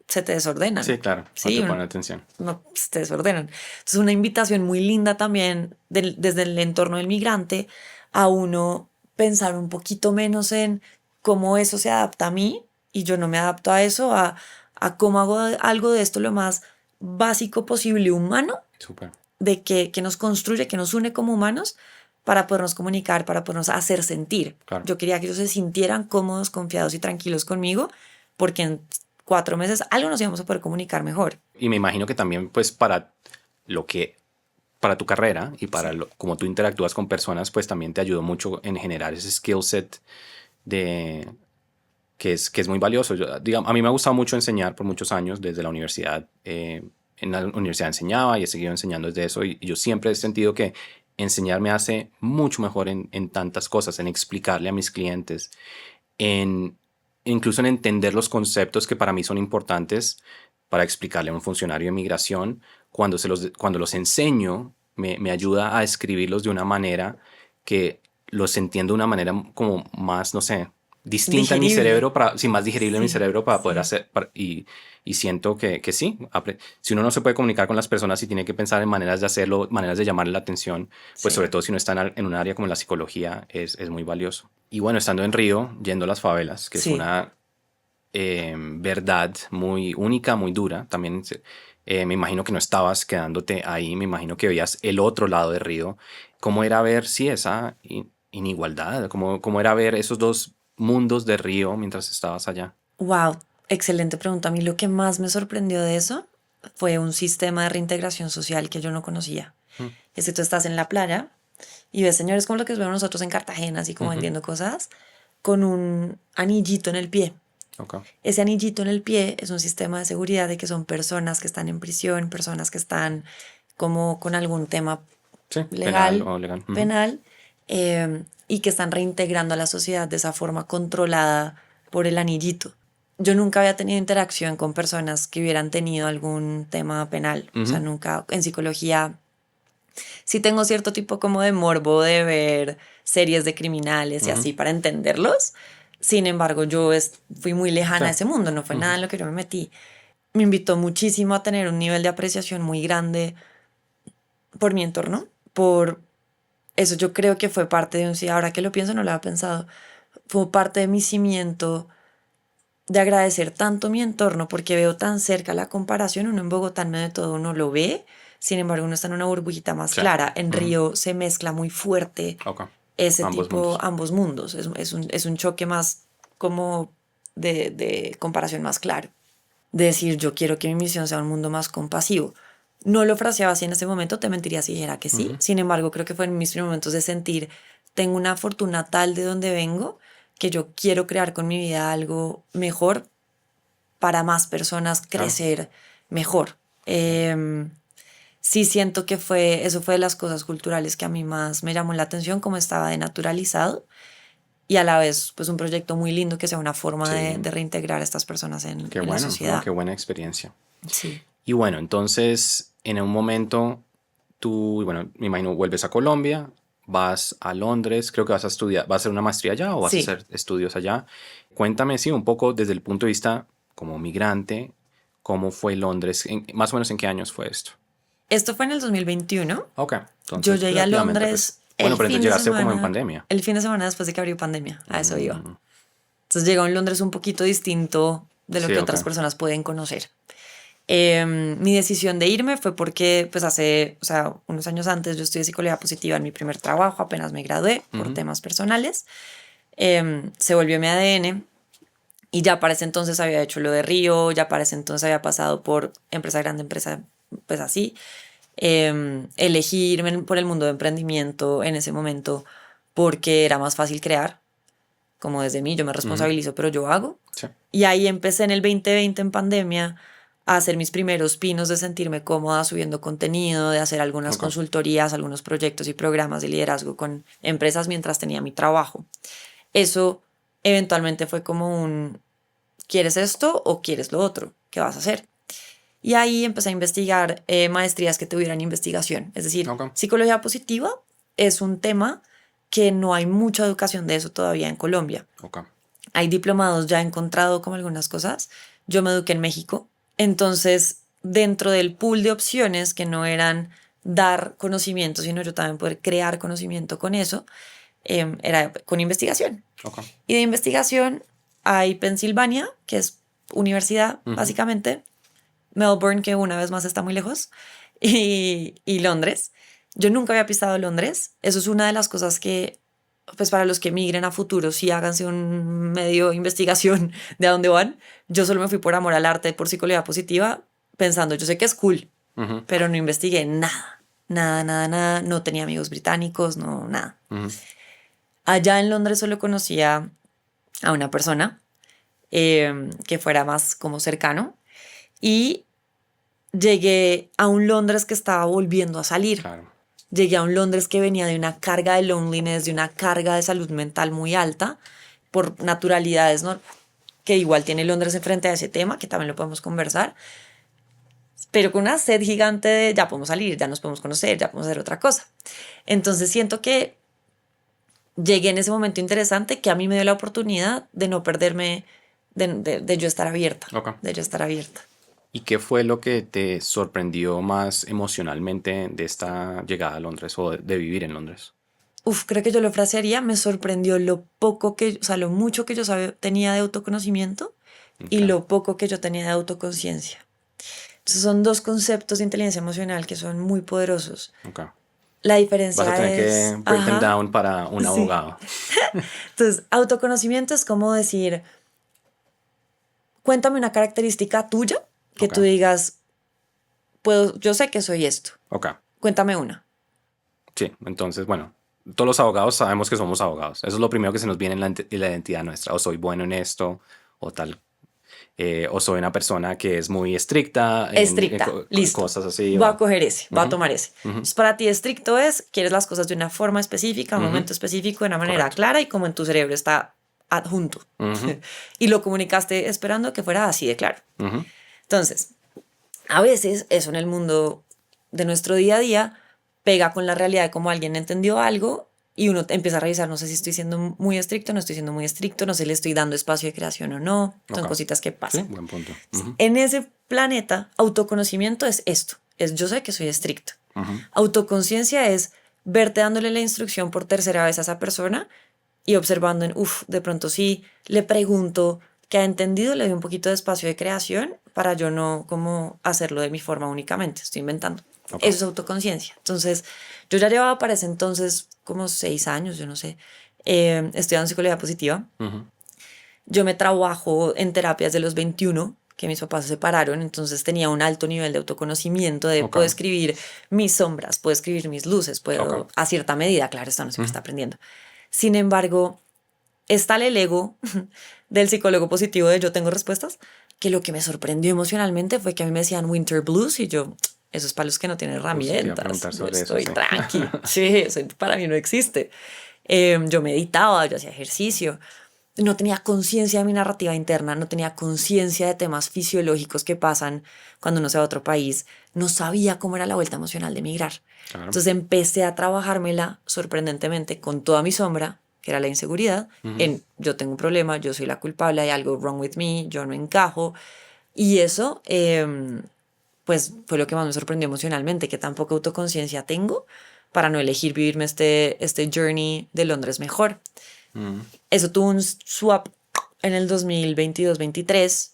[SPEAKER 2] se te desordenan.
[SPEAKER 1] Sí, claro. No
[SPEAKER 2] Sí,
[SPEAKER 1] te ponen atención.
[SPEAKER 2] no, se te desordenan. Entonces, una invitación muy linda también desde el entorno del migrante a uno pensar un poquito menos en cómo eso se adapta a mí y yo no me adapto a eso, a cómo hago algo de esto lo más básico posible humano,
[SPEAKER 1] Súper.
[SPEAKER 2] de que nos construye, que nos une como humanos para podernos comunicar, para podernos hacer sentir.
[SPEAKER 1] Claro.
[SPEAKER 2] Yo quería que ellos se sintieran cómodos, confiados y tranquilos conmigo, porque en 4 meses algo nos íbamos a poder comunicar mejor.
[SPEAKER 1] Y me imagino que también, pues, para tu carrera y para como tú interactúas con personas, pues también te ayudó mucho en generar ese skill set de que es muy valioso. A mí me ha gustado mucho enseñar por muchos años desde la universidad. En la universidad enseñaba y he seguido enseñando desde eso, y yo siempre he sentido que enseñar me hace mucho mejor en tantas cosas, en explicarle a mis clientes, incluso en entender los conceptos que para mí son importantes para explicarle a un funcionario de migración. Cuando los enseño, me ayuda a escribirlos de una manera que los entiendo de una manera como más, no sé, distinta en mi cerebro, más digerible en mi cerebro para poder hacer. Y siento que sí, si uno no se puede comunicar con las personas y tiene que pensar en maneras de hacerlo, maneras de llamarle la atención, pues sobre todo si uno está en un área como la psicología, es muy valioso. Y bueno, estando en Río, yendo a las favelas, que es una verdad muy única, muy dura, también me imagino que no estabas quedándote ahí, me imagino que veías el otro lado de Río. ¿Cómo era ver, sí, esa inigualdad? ¿Cómo era ver esos dos mundos de Río mientras estabas allá?
[SPEAKER 2] Wow, excelente pregunta. A mí lo que más me sorprendió de eso fue un sistema de reintegración social que yo no conocía. Es que tú estás en la playa y ves señores como lo que vemos nosotros en Cartagena, así como vendiendo cosas, con un anillito en el pie.
[SPEAKER 1] Okay.
[SPEAKER 2] Ese anillito en el pie es un sistema de seguridad de que son personas que están en prisión, personas que están como con algún tema
[SPEAKER 1] Sí,
[SPEAKER 2] legal,
[SPEAKER 1] penal o legal.
[SPEAKER 2] penal, y que están reintegrando a la sociedad de esa forma controlada por el anillito. Yo nunca había tenido interacción con personas que hubieran tenido algún tema penal. O sea, nunca en psicología sí tengo cierto tipo como de morbo de ver series de criminales y así para entenderlos. Sin embargo, fui muy lejana a ese mundo, no fue nada en lo que yo me metí. Me invitó muchísimo a tener un nivel de apreciación muy grande por mi entorno, por eso yo creo que fue parte de un sí, ahora que lo pienso no lo había pensado, fue parte de mi cimiento de agradecer tanto mi entorno porque veo tan cerca la comparación, uno en Bogotá en medio de todo uno lo ve, sin embargo uno está en una burbujita más
[SPEAKER 1] Sí.
[SPEAKER 2] clara, en Río se mezcla muy fuerte
[SPEAKER 1] Okay.
[SPEAKER 2] ese
[SPEAKER 1] Ambos
[SPEAKER 2] tipo,
[SPEAKER 1] mundos.
[SPEAKER 2] ambos mundos, es un choque más como de comparación más claro, de decir yo quiero que mi misión sea un mundo más compasivo. No lo fraseaba así en ese momento, te mentiría si dijera que sí. Sin embargo, creo que fue en mis primeros momentos de sentir, tengo una fortuna tal de donde vengo, que yo quiero crear con mi vida algo mejor para más personas crecer mejor. Sí siento que eso fue de las cosas culturales que a mí más me llamó la atención, como estaba de naturalizado y a la vez pues un proyecto muy lindo que sea una forma
[SPEAKER 1] Sí.
[SPEAKER 2] de reintegrar a estas personas en
[SPEAKER 1] Qué
[SPEAKER 2] la
[SPEAKER 1] bueno,
[SPEAKER 2] sociedad.
[SPEAKER 1] ¿no? Qué buena experiencia.
[SPEAKER 2] Sí.
[SPEAKER 1] Y bueno, entonces, en un momento, tú, bueno, me imagino, vuelves a Colombia, vas a Londres, creo que vas a estudiar, ¿vas a hacer una maestría allá o vas a
[SPEAKER 2] Sí.
[SPEAKER 1] hacer estudios allá? Cuéntame, sí, un poco desde el punto de vista como migrante, ¿cómo fue Londres? Más o menos en qué años fue esto.
[SPEAKER 2] Esto fue en el 2021.
[SPEAKER 1] Ok,
[SPEAKER 2] Yo
[SPEAKER 1] entonces
[SPEAKER 2] llegué a
[SPEAKER 1] relativamente
[SPEAKER 2] Londres
[SPEAKER 1] bueno,
[SPEAKER 2] el
[SPEAKER 1] pero entonces
[SPEAKER 2] fin de
[SPEAKER 1] llegaste como en
[SPEAKER 2] semana,
[SPEAKER 1] pandemia.
[SPEAKER 2] el fin de semana después de que abrió pandemia. A eso iba. Entonces llegó a un Londres un poquito distinto de lo
[SPEAKER 1] Sí,
[SPEAKER 2] que
[SPEAKER 1] ok.
[SPEAKER 2] otras personas pueden conocer. Mi decisión de irme fue porque pues hace, o sea, unos años antes yo estudié psicología positiva en mi primer trabajo, apenas me gradué por temas personales. Se volvió mi ADN y ya para ese entonces había hecho lo de Río, ya para ese entonces había pasado por empresa grande, empresa pues así. Elegí irme por el mundo de emprendimiento en ese momento porque era más fácil crear, como desde mí, yo me responsabilizo, pero yo hago.
[SPEAKER 1] Sí.
[SPEAKER 2] Y ahí empecé en el 2020 en pandemia a hacer mis primeros pinos de sentirme cómoda subiendo contenido, de hacer algunas
[SPEAKER 1] Ok.
[SPEAKER 2] consultorías, algunos proyectos y programas de liderazgo con empresas mientras tenía mi trabajo. Eso eventualmente fue como ¿quieres esto o quieres lo otro? ¿Qué vas a hacer? Y ahí empecé a investigar maestrías que tuvieran investigación. Es decir,
[SPEAKER 1] Ok.
[SPEAKER 2] psicología positiva es un tema que no hay mucha educación de eso todavía en Colombia.
[SPEAKER 1] Ok.
[SPEAKER 2] Hay diplomados, ya he encontrado como algunas cosas. Yo me eduqué en México. Entonces, dentro del pool de opciones que no eran dar conocimiento, sino yo también poder crear conocimiento con eso, era con investigación.
[SPEAKER 1] Ok.
[SPEAKER 2] Y de investigación hay Pensilvania, que es universidad, básicamente. Melbourne, que una vez más está muy lejos. Y Londres. Yo nunca había pisado Londres. Eso es una de las cosas que, pues para los que migren a futuro, sí háganse un medio investigación de a dónde van. Yo solo me fui por amor al arte, por psicología positiva, pensando, yo sé que es cool, pero no investigué nada. Nada, nada, nada. No tenía amigos británicos, no, nada. Allá en Londres solo conocía a una persona que fuera más como cercano y llegué a un Londres que estaba volviendo a salir.
[SPEAKER 1] Claro.
[SPEAKER 2] Llegué a un Londres que venía de una carga de loneliness, de una carga de salud mental muy alta por naturalidades, ¿no? Que igual tiene Londres enfrente a ese tema, que también lo podemos conversar, pero con una sed gigante de ya podemos salir, ya nos podemos conocer, ya podemos hacer otra cosa. Entonces siento que llegué en ese momento interesante que a mí me dio la oportunidad de no perderme, de yo estar abierta,
[SPEAKER 1] Ok.
[SPEAKER 2] de yo estar abierta.
[SPEAKER 1] ¿Y qué fue lo que te sorprendió más emocionalmente de esta llegada a Londres o de vivir en Londres?
[SPEAKER 2] Creo que yo lo frasearía, me sorprendió lo poco que, o sea, lo mucho que yo tenía de autoconocimiento y
[SPEAKER 1] Ok.
[SPEAKER 2] lo poco que yo tenía de autoconciencia. Entonces son dos conceptos de inteligencia emocional que son muy poderosos.
[SPEAKER 1] Ok.
[SPEAKER 2] La
[SPEAKER 1] Vas a
[SPEAKER 2] diferencia
[SPEAKER 1] tener
[SPEAKER 2] es,
[SPEAKER 1] que break them down para un
[SPEAKER 2] sí.
[SPEAKER 1] abogado.
[SPEAKER 2] Entonces, autoconocimiento es como decir, cuéntame una característica tuya que
[SPEAKER 1] Ok.
[SPEAKER 2] tú digas, yo sé que soy esto.
[SPEAKER 1] Ok.
[SPEAKER 2] Cuéntame una.
[SPEAKER 1] Sí, entonces, bueno, todos los abogados sabemos que somos abogados. Eso es lo primero que se nos viene en la identidad nuestra. O soy bueno en esto, o tal. O soy una persona que es muy estricta en
[SPEAKER 2] Estricta, listo.
[SPEAKER 1] cosas así.
[SPEAKER 2] Voy a coger ese, voy a
[SPEAKER 1] Ujú,
[SPEAKER 2] tomar ese.
[SPEAKER 1] ujú,
[SPEAKER 2] Entonces, para ti estricto es, quieres las cosas de una forma específica, un
[SPEAKER 1] ujú,
[SPEAKER 2] momento específico, de una manera
[SPEAKER 1] correcto.
[SPEAKER 2] clara y como en tu cerebro está adjunto.
[SPEAKER 1] Ujú,
[SPEAKER 2] Y lo comunicaste esperando que fuera así de claro.
[SPEAKER 1] ujú,
[SPEAKER 2] Entonces, a veces eso en el mundo de nuestro día a día pega con la realidad de cómo alguien entendió algo y uno empieza a revisar, no sé si estoy siendo muy estricto, no estoy siendo muy estricto, no sé si le estoy dando espacio de creación o no. Son
[SPEAKER 1] ok.
[SPEAKER 2] cositas que
[SPEAKER 1] Sí,
[SPEAKER 2] pasan.
[SPEAKER 1] buen punto. Ujú,
[SPEAKER 2] En ese planeta, autoconocimiento es esto, es yo sé que soy estricto.
[SPEAKER 1] ujú,
[SPEAKER 2] Autoconciencia es verte dándole la instrucción por tercera vez a esa persona y observando de pronto sí le pregunto qué ha entendido, le doy un poquito de espacio de creación para yo no como hacerlo de mi forma únicamente, estoy inventando.
[SPEAKER 1] ok.
[SPEAKER 2] Eso es autoconciencia. Entonces, yo ya llevaba para ese entonces como 6 años, yo no sé, estudiando psicología positiva.
[SPEAKER 1] Ujú,
[SPEAKER 2] Yo me trabajo en terapias de los 21, que mis papás se separaron, entonces tenía un alto nivel de autoconocimiento, de
[SPEAKER 1] ok.
[SPEAKER 2] puedo escribir mis sombras, puedo escribir mis luces,
[SPEAKER 1] Ok.
[SPEAKER 2] puedo, a cierta medida, claro, esto no siempre
[SPEAKER 1] Ujú,
[SPEAKER 2] está aprendiendo. Sin embargo, está el ego del psicólogo positivo de yo tengo respuestas, que lo que me sorprendió emocionalmente fue que a mí me decían winter blues y yo, eso es para los que no tienen
[SPEAKER 1] justo te iba a
[SPEAKER 2] herramientas,
[SPEAKER 1] preguntar
[SPEAKER 2] yo
[SPEAKER 1] sobre eso,
[SPEAKER 2] estoy
[SPEAKER 1] sí.
[SPEAKER 2] tranqui, sí, eso para mí no existe. Yo meditaba, yo hacía ejercicio, no tenía conciencia de mi narrativa interna, no tenía conciencia de temas fisiológicos que pasan cuando uno se va a otro país, no sabía cómo era la vuelta emocional de emigrar.
[SPEAKER 1] Claro.
[SPEAKER 2] Entonces empecé a trabajármela sorprendentemente con toda mi sombra, que era la inseguridad,
[SPEAKER 1] Ujú,
[SPEAKER 2] en yo tengo un problema, yo soy la culpable, hay algo wrong with me, yo no encajo. Y eso, pues fue lo que más me sorprendió emocionalmente, que tan poca autoconciencia tengo para no elegir vivirme este journey de Londres mejor.
[SPEAKER 1] ujú,
[SPEAKER 2] Eso tuvo un swap en el 2022-23,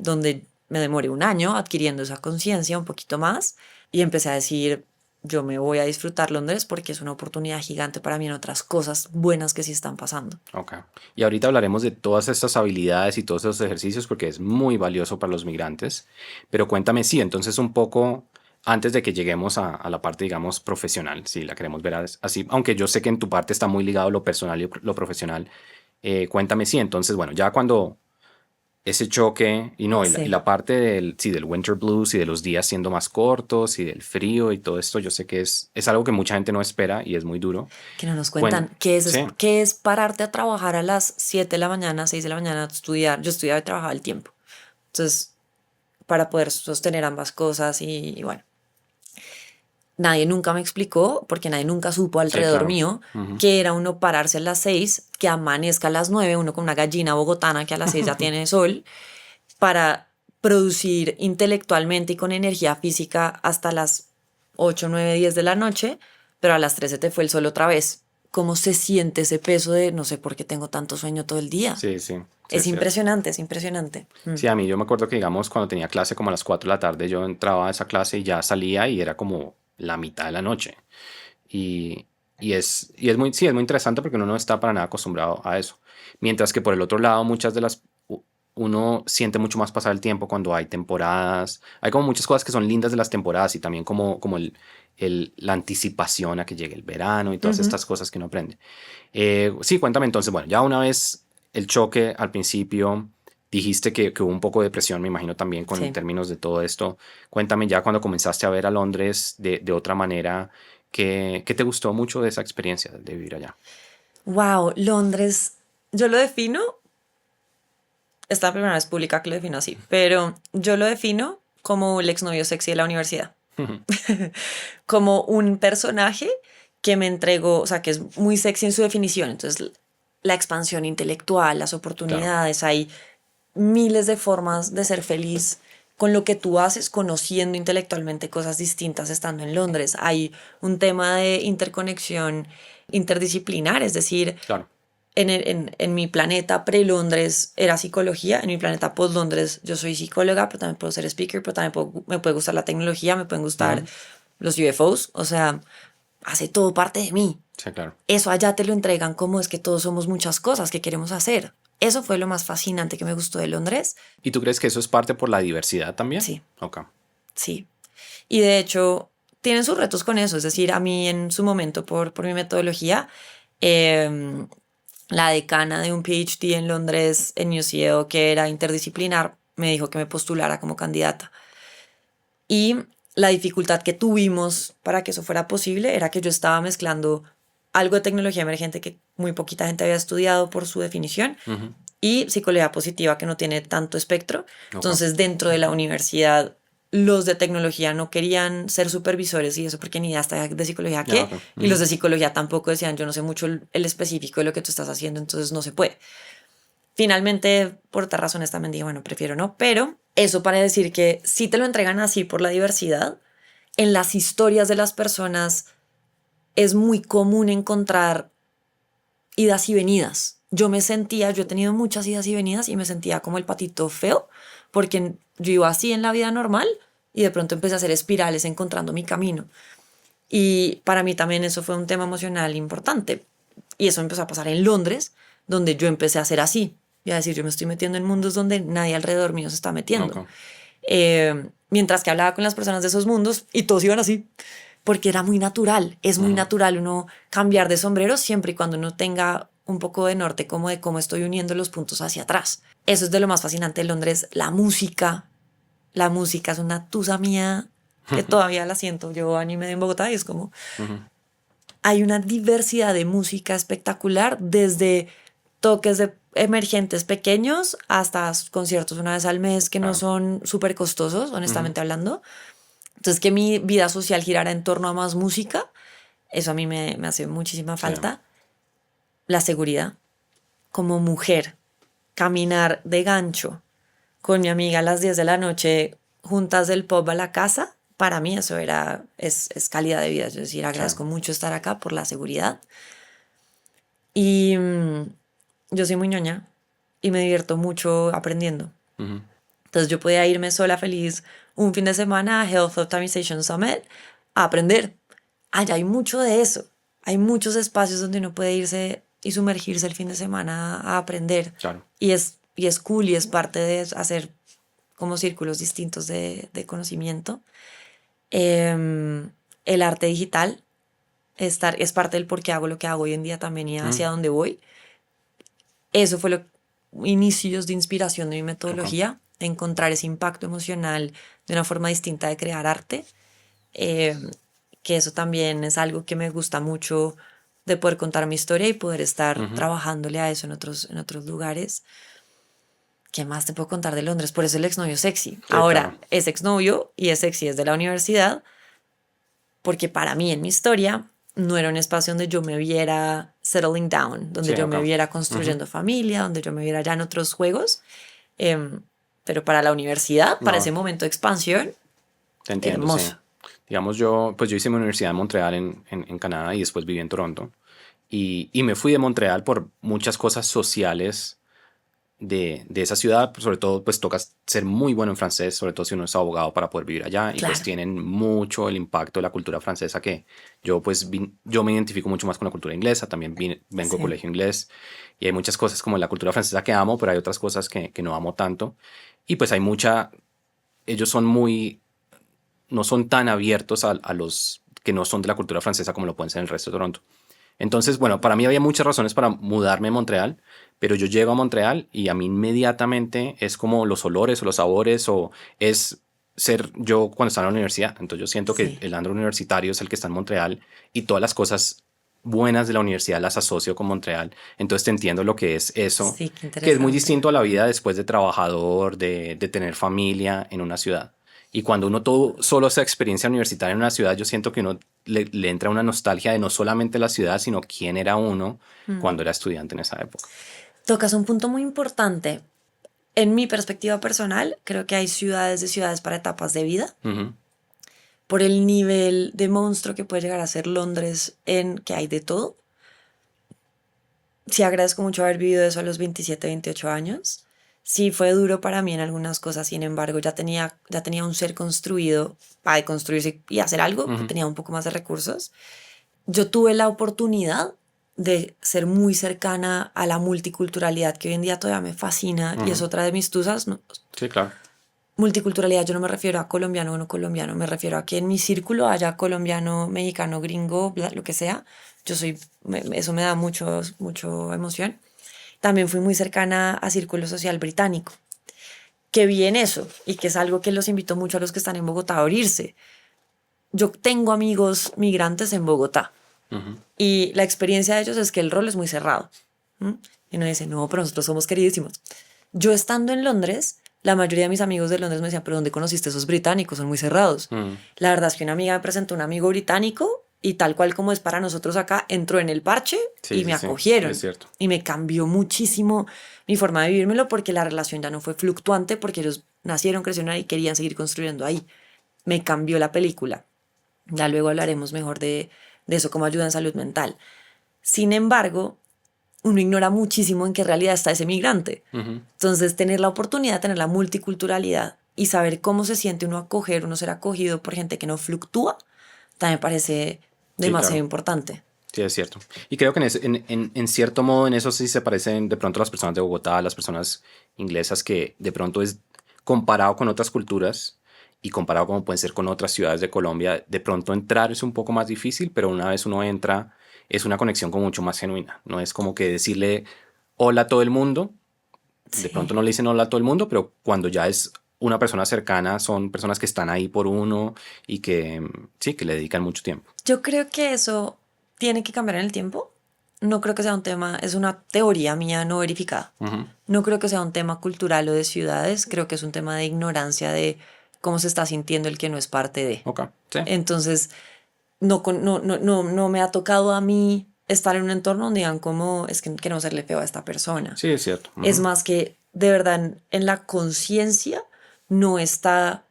[SPEAKER 2] donde me demoré un año adquiriendo esa conciencia un poquito más y empecé a decir, yo me voy a disfrutar Londres porque es una oportunidad gigante para mí en otras cosas buenas que sí están pasando.
[SPEAKER 1] ok. Y ahorita hablaremos de todas estas habilidades y todos esos ejercicios porque es muy valioso para los migrantes. Pero cuéntame, sí, entonces un poco antes de que lleguemos a la parte, digamos, profesional, si la queremos ver así, aunque yo sé que en tu parte está muy ligado lo personal y lo profesional, cuéntame, sí, entonces, bueno, ya cuando ese choque, y no, y
[SPEAKER 2] Sí,
[SPEAKER 1] la parte del, sí, del winter blues y de los días siendo más cortos y del frío y todo esto, yo sé que es algo que mucha gente no espera y es muy duro.
[SPEAKER 2] que no nos
[SPEAKER 1] Cuen-
[SPEAKER 2] cuentan
[SPEAKER 1] sí,
[SPEAKER 2] qué es pararte a trabajar a las 7 de la mañana, 6 de la mañana, a estudiar. Yo estudiaba y trabajaba el tiempo. Entonces, para poder sostener ambas cosas y bueno. Nadie nunca me explicó, porque nadie nunca supo
[SPEAKER 1] sí,
[SPEAKER 2] alrededor
[SPEAKER 1] claro.
[SPEAKER 2] mío,
[SPEAKER 1] Ujú.
[SPEAKER 2] que era uno pararse a las 6, que amanezca a las 9, uno con una gallina bogotana que a las 6 ya tiene sol, para producir intelectualmente y con energía física hasta las 8, 9, 10 de la noche, pero a las 3 se te fue el sol otra vez. ¿Cómo se siente ese peso de no sé por qué tengo tanto sueño todo el día?
[SPEAKER 1] Sí, sí, sí,
[SPEAKER 2] Es
[SPEAKER 1] es cierto.
[SPEAKER 2] impresionante, es impresionante.
[SPEAKER 1] Sí, a mí yo me acuerdo que, digamos, cuando tenía clase como a las 4 de la tarde, yo entraba a esa clase y ya salía y era como la mitad de la noche. Y, y es muy, sí, es muy interesante porque uno no está para nada acostumbrado a eso. Mientras que por el otro lado, uno siente mucho más pasar el tiempo cuando hay temporadas. Hay como muchas cosas que son lindas de las temporadas y también como la anticipación a que llegue el verano y todas
[SPEAKER 2] Ujú.
[SPEAKER 1] estas cosas que uno aprende. Sí, cuéntame entonces, bueno, ya una vez el choque al principio, dijiste que hubo un poco de presión, me imagino también con
[SPEAKER 2] Sí.
[SPEAKER 1] términos de todo esto. Cuéntame ya cuando comenzaste a ver a Londres de otra manera, ¿qué te gustó mucho de esa experiencia de vivir allá?
[SPEAKER 2] Wow, Londres, yo lo defino, esta es la primera vez pública que lo defino así, pero yo lo defino como el exnovio sexy de la universidad, como un personaje que me entregó, o sea, que es muy sexy en su definición. Entonces, la expansión intelectual, las
[SPEAKER 1] Claro.
[SPEAKER 2] oportunidades, hay miles de formas de ser feliz con lo que tú haces, conociendo intelectualmente cosas distintas estando en Londres. Hay un tema de interconexión interdisciplinar, es decir,
[SPEAKER 1] Claro.
[SPEAKER 2] en mi planeta pre-Londres era psicología, en mi planeta post-Londres yo soy psicóloga, pero también puedo ser speaker, pero también me puede gustar la tecnología, me pueden gustar
[SPEAKER 1] Ujú.
[SPEAKER 2] los UFOs, o sea, hace todo parte de mí.
[SPEAKER 1] Sí, claro.
[SPEAKER 2] Eso allá te lo entregan como es que todos somos muchas cosas que queremos hacer. Eso fue lo más fascinante que me gustó de Londres.
[SPEAKER 1] ¿Y tú crees que eso es parte por la diversidad también?
[SPEAKER 2] Sí,
[SPEAKER 1] Ok.
[SPEAKER 2] sí. Y de hecho, tienen sus retos con eso. Es decir, a mí en su momento, por mi metodología, la decana de un PhD en Londres, en UCL, que era interdisciplinar, me dijo que me postulara como candidata. Y la dificultad que tuvimos para que eso fuera posible era que yo estaba mezclando algo de tecnología emergente que muy poquita gente había estudiado por su definición y psicología positiva que no tiene tanto espectro. Entonces, dentro de la universidad, los de tecnología no querían ser supervisores y eso porque ni idea hasta de psicología qué. Y los de psicología tampoco decían, yo no sé mucho el específico de lo que tú estás haciendo, entonces no se puede. Finalmente, por otras razones también dije, bueno, prefiero no. Pero eso para decir que si te lo entregan así por la diversidad, en las historias de las personas es muy común encontrar idas y venidas. Yo he tenido muchas idas y venidas y me sentía como el patito feo porque yo iba así en la vida normal y de pronto empecé a hacer espirales encontrando mi camino. Y para mí también eso fue un tema emocional importante. Y eso empezó a pasar en Londres, donde yo empecé a ser así. Y a decir, yo me estoy metiendo en mundos donde nadie alrededor mío se está metiendo. Mientras que hablaba con las personas de esos mundos y todos iban así. Porque era muy natural. Es muy natural uno cambiar de sombrero siempre y cuando uno tenga un poco de norte como de cómo estoy uniendo los puntos hacia atrás. Eso es de lo más fascinante de Londres. La música. La música es una tusa mía que todavía la siento. Yo año y medio en Bogotá y es como... Hay una diversidad de música espectacular, desde toques de emergentes pequeños hasta conciertos una vez al mes que no son súper costosos, honestamente hablando. Entonces, que mi vida social girara en torno a más música, eso a mí me hace muchísima falta. La seguridad. Como mujer, caminar de gancho con mi amiga a las 10 de la noche juntas del pub a la casa, para mí eso es calidad de vida. Es decir, agradezco mucho estar acá por la seguridad. Y yo soy muy ñoña y me divierto mucho aprendiendo. Entonces yo podía irme sola feliz un fin de semana a Health Optimization Summit a aprender. Allá hay mucho de eso. Hay muchos espacios donde uno puede irse y sumergirse el fin de semana a aprender.
[SPEAKER 1] Claro.
[SPEAKER 2] Y es cool y es parte de hacer como círculos distintos de conocimiento. El arte digital es parte del por qué hago lo que hago hoy en día también y hacia dónde voy. Eso fue los inicios de inspiración de mi metodología, encontrar ese impacto emocional de una forma distinta de crear arte, que eso también es algo que me gusta mucho de poder contar mi historia y poder estar trabajándole a eso en otros lugares. ¿Qué más te puedo contar de Londres? Por eso el exnovio sexy.
[SPEAKER 1] Sí,
[SPEAKER 2] ahora,
[SPEAKER 1] claro.
[SPEAKER 2] es exnovio y es sexy desde la universidad, porque para mí en mi historia no era un espacio donde yo me viera settling down, donde yo me viera construyendo familia, donde yo me viera ya en otros juegos. Pero para la universidad, para ese momento de expansión,
[SPEAKER 1] te entiendo,
[SPEAKER 2] hermoso.
[SPEAKER 1] sí. Digamos, yo hice mi universidad en Montreal, en Canadá, y después viví en Toronto. Y me fui de Montreal por muchas cosas sociales de esa ciudad. Sobre todo, pues toca ser muy bueno en francés, sobre todo si uno es abogado para poder vivir allá. Y
[SPEAKER 2] Claro.
[SPEAKER 1] pues tienen mucho el impacto de la cultura francesa, que yo yo me identifico mucho más con la cultura inglesa. También vengo de colegio inglés. Y hay muchas cosas como la cultura francesa que amo, pero hay otras cosas que no amo tanto. Y pues ellos no son tan abiertos a los que no son de la cultura francesa como lo pueden ser en el resto de Toronto. Entonces, bueno, para mí había muchas razones para mudarme a Montreal, pero yo llego a Montreal y a mí inmediatamente es como los olores o los sabores, o es ser yo cuando estaba en la universidad. Entonces yo siento que el andro universitario es el que está en Montreal y todas las cosas buenas de la universidad las asocio con Montreal. Entonces te entiendo lo que es eso,
[SPEAKER 2] Sí, qué
[SPEAKER 1] que es muy
[SPEAKER 2] interesante.
[SPEAKER 1] distinto a la vida después de trabajador, de tener familia en una ciudad. Y cuando uno tuvo solo esa experiencia universitaria en una ciudad, yo siento que uno le entra una nostalgia de no solamente la ciudad, sino quién era uno cuando era estudiante en esa época.
[SPEAKER 2] Tocas un punto muy importante. En mi perspectiva personal, creo que hay ciudades para etapas de vida. Por el nivel de monstruo que puede llegar a ser Londres, en que hay de todo. Sí agradezco mucho haber vivido eso a los 27, 28 años. Sí fue duro para mí en algunas cosas, sin embargo ya tenía un ser construido para construirse y hacer algo, que tenía un poco más de recursos. Yo tuve la oportunidad de ser muy cercana a la multiculturalidad que hoy en día todavía me fascina y es otra de mis tusas.
[SPEAKER 1] Sí, claro.
[SPEAKER 2] multiculturalidad yo no me refiero a colombiano o no colombiano, me refiero a que en mi círculo haya colombiano, mexicano, gringo, lo que sea. Eso me da mucho emoción. También fui muy cercana a círculo social británico, que vi en eso y que es algo que los invito mucho a los que están en Bogotá a abrirse. Yo tengo amigos migrantes en Bogotá y la experiencia de ellos es que el rol es muy cerrado. Y uno dice, no, pero nosotros somos queridísimos. Yo estando en Londres, la mayoría de mis amigos de Londres me decían, pero ¿dónde conociste esos británicos? Son muy cerrados. La verdad es que una amiga me presentó un amigo británico y tal cual como es para nosotros acá, entró en el parche y me acogieron.
[SPEAKER 1] Es cierto.
[SPEAKER 2] Y me cambió muchísimo mi forma de vivírmelo porque la relación ya no fue fluctuante, porque ellos nacieron, crecieron ahí y querían seguir construyendo ahí. Me cambió la película. Ya luego hablaremos mejor de eso, cómo ayuda en salud mental. Sin embargo, uno ignora muchísimo en qué realidad está ese migrante. Entonces, tener la oportunidad de tener la multiculturalidad y saber cómo se siente uno ser acogido por gente que no fluctúa, también me parece demasiado importante.
[SPEAKER 1] Sí, es cierto. Y creo que en cierto modo en eso sí se parecen de pronto las personas de Bogotá, las personas inglesas, que de pronto es comparado con otras culturas y comparado como pueden ser con otras ciudades de Colombia, de pronto entrar es un poco más difícil, pero una vez uno entra es una conexión como mucho más genuina. No es como que decirle hola a todo el mundo. De pronto no le dicen hola a todo el mundo, pero cuando ya es una persona cercana, son personas que están ahí por uno y que sí, que le dedican mucho tiempo.
[SPEAKER 2] Yo creo que eso tiene que cambiar en el tiempo. No creo que sea un tema, es una teoría mía no verificada. No creo que sea un tema cultural o de ciudades, creo que es un tema de ignorancia de cómo se está sintiendo el que no es parte de.
[SPEAKER 1] Okay. Sí.
[SPEAKER 2] Entonces, no me ha tocado a mí estar en un entorno donde digan como es que queremos hacerle feo a esta persona.
[SPEAKER 1] Sí, es cierto.
[SPEAKER 2] Es más que de verdad en la conciencia no está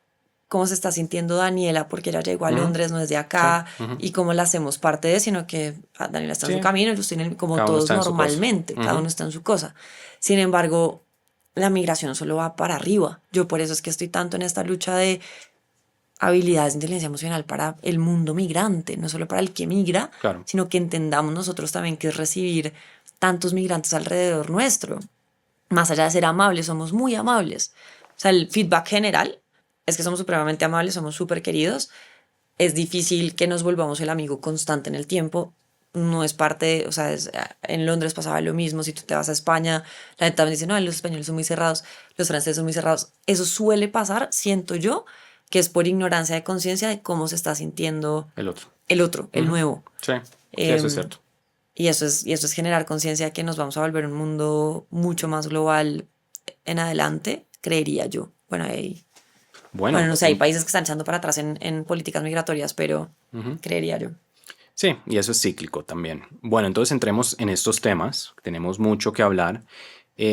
[SPEAKER 2] cómo se está sintiendo Daniela porque ella llegó a Londres, no es de acá, y cómo la hacemos parte de, sino que Daniela está en su camino, yo estoy como cada todos normalmente, cada uno está en su cosa. Sin embargo, la migración solo va para arriba. Yo por eso es que estoy tanto en esta lucha de habilidades de inteligencia emocional para el mundo migrante, no solo para el que migra, sino que entendamos nosotros también que es recibir tantos migrantes alrededor nuestro. Más allá de ser amables, somos muy amables. O sea, el feedback general es que somos supremamente amables, somos súper queridos. Es difícil que nos volvamos el amigo constante en el tiempo. No es parte, o sea, en Londres pasaba lo mismo. Si tú te vas a España, la gente también dice, no, los españoles son muy cerrados, los franceses son muy cerrados. Eso suele pasar, siento yo, que es por ignorancia de conciencia de cómo se está sintiendo el otro, el nuevo.
[SPEAKER 1] Sí, eso es cierto.
[SPEAKER 2] Y eso es generar conciencia de que nos vamos a volver un mundo mucho más global en adelante, creería yo. Bueno, no sé, hay países que están echando para atrás en políticas migratorias, pero creería yo.
[SPEAKER 1] Sí, y eso es cíclico también. Bueno, entonces entremos en estos temas, tenemos mucho que hablar.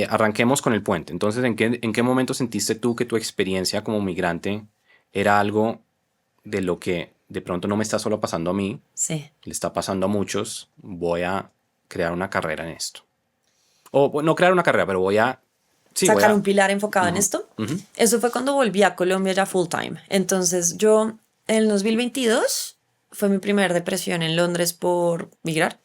[SPEAKER 1] Arranquemos con el puente. Entonces, ¿en qué momento sentiste tú que tu experiencia como migrante era algo de lo que de pronto no me está solo pasando a mí,
[SPEAKER 2] sí,
[SPEAKER 1] le está pasando a muchos, voy a crear una carrera en esto? O no crear una carrera, pero voy a
[SPEAKER 2] sacar un pilar enfocado en esto. Eso fue cuando volví a Colombia ya full time. Entonces yo en el 2022 fue mi primera depresión en Londres por migrar.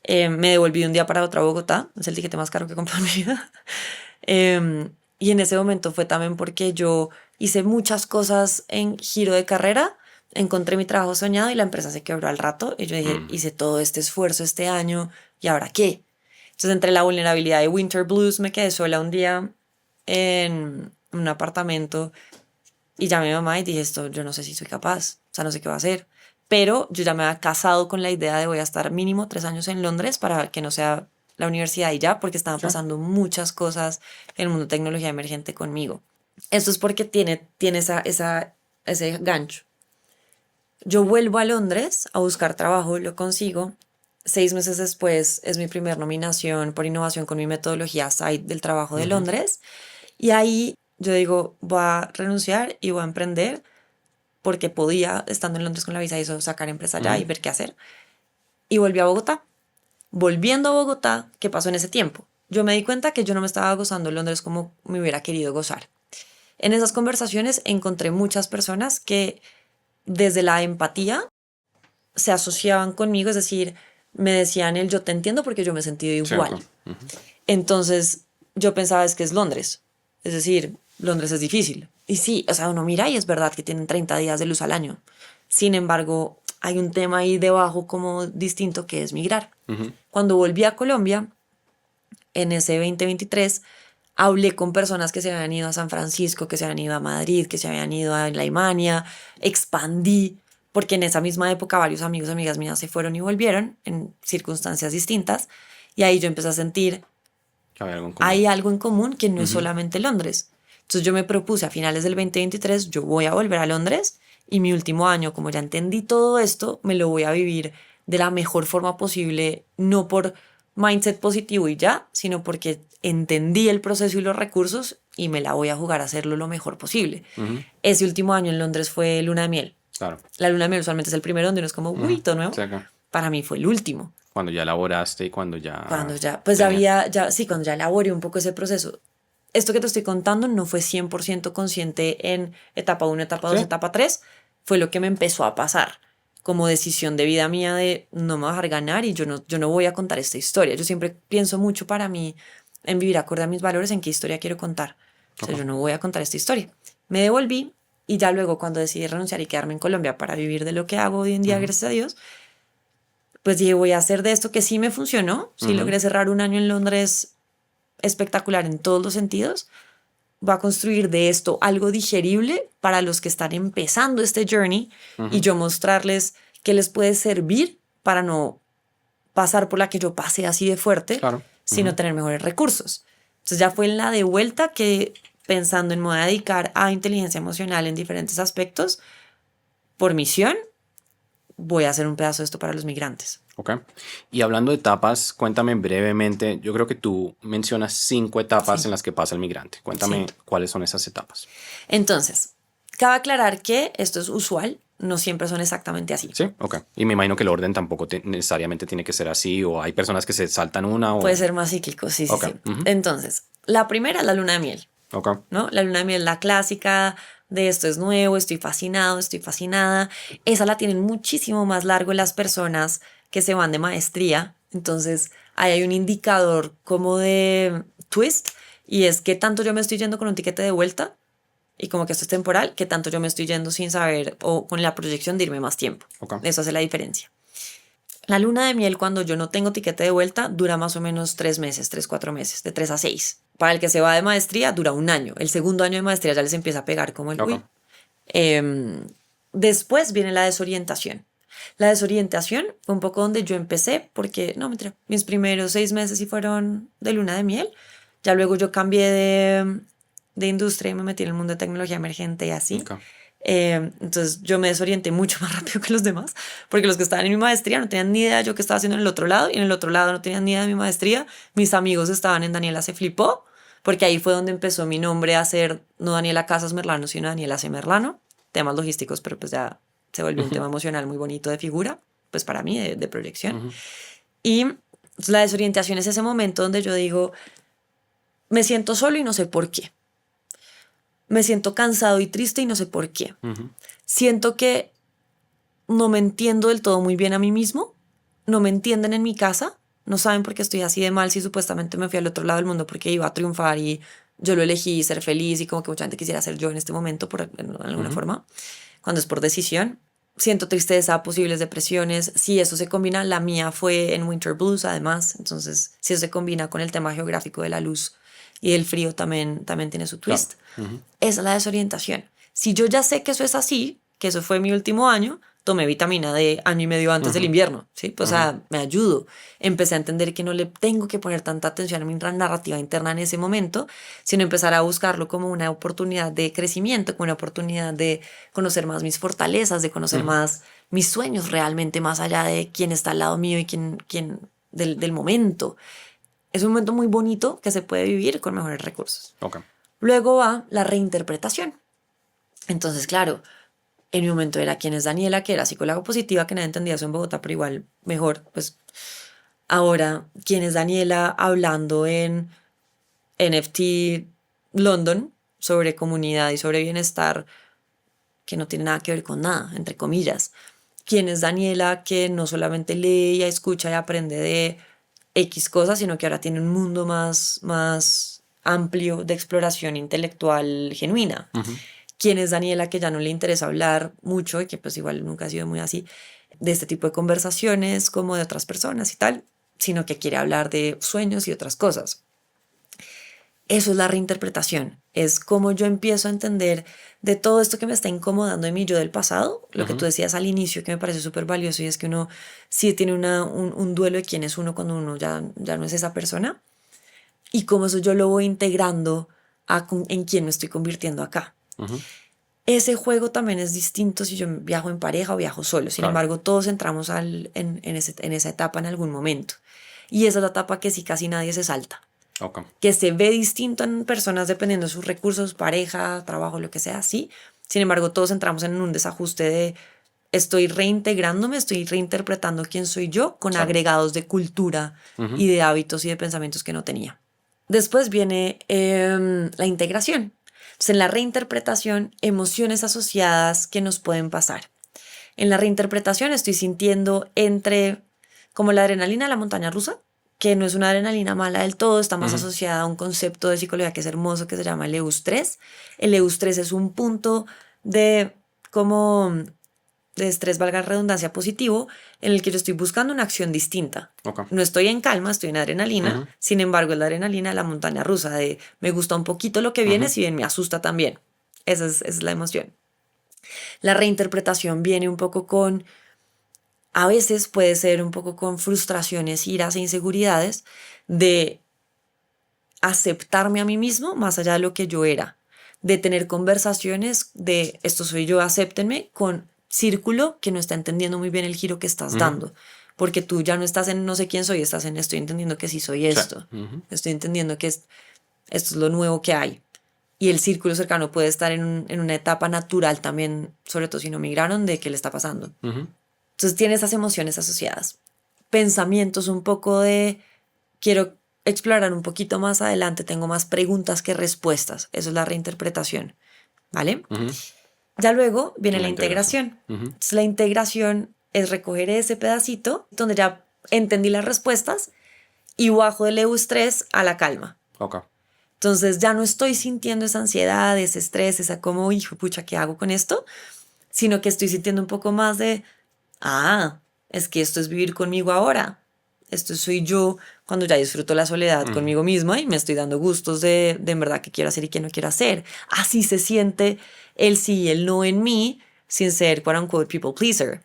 [SPEAKER 2] Me devolví de un día para otro a Bogotá. Es el tiquete más caro que he comprado en mi vida. Y en ese momento fue también porque yo hice muchas cosas en giro de carrera. Encontré mi trabajo soñado y la empresa se quebró al rato. Y yo dije, hice todo este esfuerzo este año, ¿y ahora qué? Entonces, entre la vulnerabilidad de Winter Blues, me quedé sola un día en un apartamento y llamé a mi mamá y dije, esto yo no sé si soy capaz, o sea, no sé qué va a hacer. Pero yo ya me había casado con la idea de voy a estar mínimo 3 años en Londres para que no sea la universidad y ya, porque estaban pasando muchas cosas en el mundo de tecnología emergente conmigo. Esto es porque tiene ese gancho. Yo vuelvo a Londres a buscar trabajo, lo consigo. 6 meses después es mi primer nominación por innovación con mi metodología SIDE del trabajo de Londres. Y ahí yo digo, voy a renunciar y voy a emprender porque podía, estando en Londres con la visa, eso, sacar empresa allá y ver qué hacer. Y volví a Bogotá. Volviendo a Bogotá, ¿qué pasó en ese tiempo? Yo me di cuenta que yo no me estaba gozando en Londres como me hubiera querido gozar. En esas conversaciones encontré muchas personas que desde la empatía se asociaban conmigo, es decir, me decían yo te entiendo porque yo me he sentido igual. Entonces yo pensaba es que es Londres. Es decir, Londres es difícil. Y sí, o sea, uno mira y es verdad que tienen 30 días de luz al año. Sin embargo, hay un tema ahí debajo como distinto que es migrar. Cuando volví a Colombia, en ese 2023, hablé con personas que se habían ido a San Francisco, que se habían ido a Madrid, que se habían ido a la Alemania, expandí, porque en esa misma época varios amigos y amigas mías se fueron y volvieron en circunstancias distintas, y ahí yo empecé a sentir, hay algo en común que no es solamente Londres. Entonces yo me propuse a finales del 2023, yo voy a volver a Londres, y mi último año, como ya entendí todo esto, me lo voy a vivir de la mejor forma posible, no por mindset positivo y ya, sino porque entendí el proceso y los recursos y me la voy a jugar a hacerlo lo mejor posible. Ese último año en Londres fue luna de miel.
[SPEAKER 1] Claro.
[SPEAKER 2] La luna de miel usualmente es el primero donde uno es como, uy, todo nuevo. Para mí fue el último.
[SPEAKER 1] Cuando ya elaboraste y cuando ya...
[SPEAKER 2] Pues cuando ya elaboré un poco ese proceso. Esto que te estoy contando no fue 100% consciente en etapa 1, etapa 2, etapa 3. Fue lo que me empezó a pasar como decisión de vida mía de no me voy a dejar ganar y yo no voy a contar esta historia. Yo siempre pienso mucho para mí en vivir acorde a mis valores, en qué historia quiero contar. O sea, yo no voy a contar esta historia. Me devolví y ya luego cuando decidí renunciar y quedarme en Colombia para vivir de lo que hago hoy en día, gracias a Dios, pues dije, voy a hacer de esto que sí me funcionó. Sí logré cerrar un año en Londres espectacular en todos los sentidos. Voy a construir de esto algo digerible para los que están empezando este journey y yo mostrarles qué les puede servir para no pasar por la que yo pasé así de fuerte, sino tener mejores recursos. Entonces ya fue en la de vuelta que pensando en me voy a dedicar a inteligencia emocional en diferentes aspectos, por misión, voy a hacer un pedazo de esto para los migrantes.
[SPEAKER 1] Ok. Y hablando de etapas, cuéntame brevemente, yo creo que tú mencionas 5 etapas en las que pasa el migrante. Cuéntame cuáles son esas etapas.
[SPEAKER 2] Entonces, cabe aclarar que esto es usual, no siempre son exactamente así.
[SPEAKER 1] Sí, ok. Y me imagino que el orden tampoco necesariamente tiene que ser así, o hay personas que se saltan una. O...
[SPEAKER 2] Puede ser más cíclico, sí. Entonces, la primera es la luna de miel. ¿No? La luna de miel, la clásica de esto es nuevo, estoy fascinado, estoy fascinada. Esa la tienen muchísimo más largo las personas que se van de maestría. Entonces, ahí hay un indicador como de twist y es que tanto yo me estoy yendo con un tiquete de vuelta y como que esto es temporal, que tanto yo me estoy yendo sin saber o con la proyección de irme más tiempo. Eso hace la diferencia. La luna de miel, cuando yo no tengo tiquete de vuelta, dura más o menos 3 meses, 3, 4 meses, de 3 a 6. Para el que se va de maestría, dura un año. El segundo año de maestría ya les empieza a pegar como el uy. Después viene la desorientación. La desorientación fue un poco donde yo empecé, porque, no, mentira, mis primeros 6 meses sí fueron de luna de miel. Ya luego yo cambié de industria y me metí en el mundo de tecnología emergente y así. Entonces yo me desorienté mucho más rápido que los demás, porque los que estaban en mi maestría no tenían ni idea de yo qué estaba haciendo en el otro lado, y en el otro lado no tenían ni idea de mi maestría. Mis amigos estaban en Daniela se flipó, porque ahí fue donde empezó mi nombre a ser no Daniela Casas Merlano, sino Daniela C. Merlano. Temas logísticos, pero pues ya se volvió un tema emocional muy bonito de figura, pues para mí, de proyección. Y la desorientación es ese momento donde yo digo, me siento solo y no sé por qué. Me siento cansado y triste y no sé por qué. Siento que no me entiendo del todo muy bien a mí mismo. No me entienden en mi casa. No saben por qué estoy así de mal si supuestamente me fui al otro lado del mundo porque iba a triunfar y yo lo elegí, ser feliz, y como que mucha gente quisiera ser yo en este momento por alguna forma, cuando es por decisión. Siento tristeza, posibles depresiones. Si eso se combina, la mía fue en Winter Blues además. Entonces, si eso se combina con el tema geográfico de la luz y el frío, también tiene su twist. Esa es la desorientación. Si yo ya sé que eso es así, que eso fue mi último año, tomé vitamina D año y medio antes del invierno, ¿sí? Pues, o sea, me ayudo. Empecé a entender que no le tengo que poner tanta atención a mi narrativa interna en ese momento, sino empezar a buscarlo como una oportunidad de crecimiento, como una oportunidad de conocer más mis fortalezas, de conocer más mis sueños realmente, más allá de quién está al lado mío y quién del momento. Es un momento muy bonito que se puede vivir con mejores recursos. Luego va la reinterpretación. Entonces, claro, en mi momento era quién es Daniela, que era psicóloga positiva, que nadie entendía eso en Bogotá, pero igual mejor. Pues ahora, quién es Daniela hablando en NFT London sobre comunidad y sobre bienestar, que no tiene nada que ver con nada, entre comillas. Quién es Daniela, que no solamente lee y escucha y aprende de X cosas, sino que ahora tiene un mundo más amplio de exploración intelectual genuina. ¿Quién es Daniela, que ya no le interesa hablar mucho y que pues igual nunca ha sido muy así de este tipo de conversaciones como de otras personas y tal, sino que quiere hablar de sueños y otras cosas? Eso es la reinterpretación. Es como yo empiezo a entender de todo esto que me está incomodando en mi yo del pasado, lo que tú decías al inicio, que me parece súper valioso, y es que uno sí tiene un duelo de quién es uno cuando uno ya no es esa persona, y cómo eso yo lo voy integrando en quién me estoy convirtiendo acá. Ese juego también es distinto si yo viajo en pareja o viajo solo. Sin embargo, todos entramos en esa etapa en algún momento. Y esa es la etapa que sí casi nadie se salta. Que se ve distinto en personas dependiendo de sus recursos, pareja, trabajo, lo que sea, sí. Sin embargo, todos entramos en un desajuste de estoy reintegrándome, estoy reinterpretando quién soy yo con agregados de cultura y de hábitos y de pensamientos que no tenía. Después viene la integración. Entonces, en la reinterpretación, emociones asociadas que nos pueden pasar. En la reinterpretación estoy sintiendo entre como la adrenalina de la montaña rusa, que no es una adrenalina mala del todo, está más asociada a un concepto de psicología que es hermoso, que se llama el EUS3. El EUS3 es un punto de estrés, valga la redundancia, positivo, en el que yo estoy buscando una acción distinta. No estoy en calma, estoy en adrenalina. Sin embargo, es la adrenalina de la montaña rusa, de me gusta un poquito lo que viene, si bien me asusta también. Esa es la emoción. La reinterpretación viene un poco a veces puede ser un poco con frustraciones, iras e inseguridades de aceptarme a mí mismo más allá de lo que yo era, de tener conversaciones de esto soy yo, acéptenme, con círculo que no está entendiendo muy bien el giro que estás dando, porque tú ya no estás en no sé quién soy, estás en estoy entendiendo que sí soy esto, estoy entendiendo que esto es lo nuevo que hay. Y el círculo cercano puede estar en una etapa natural también, sobre todo si no migraron, de qué le está pasando. Entonces tiene esas emociones asociadas. Pensamientos un poco de quiero explorar un poquito más adelante, tengo más preguntas que respuestas. Eso es la reinterpretación, ¿vale? Ya luego viene la integración. Entonces la integración es recoger ese pedacito donde ya entendí las respuestas y bajo del EUS3 a la calma. Entonces ya no estoy sintiendo esa ansiedad, ese estrés, esa como, hijo, pucha, ¿qué hago con esto? Sino que estoy sintiendo un poco más de es que esto es vivir conmigo ahora. Esto soy yo cuando ya disfruto la soledad conmigo misma y me estoy dando gustos de en verdad qué quiero hacer y qué no quiero hacer. Así se siente el sí y el no en mí sin ser, quote unquote, people pleaser.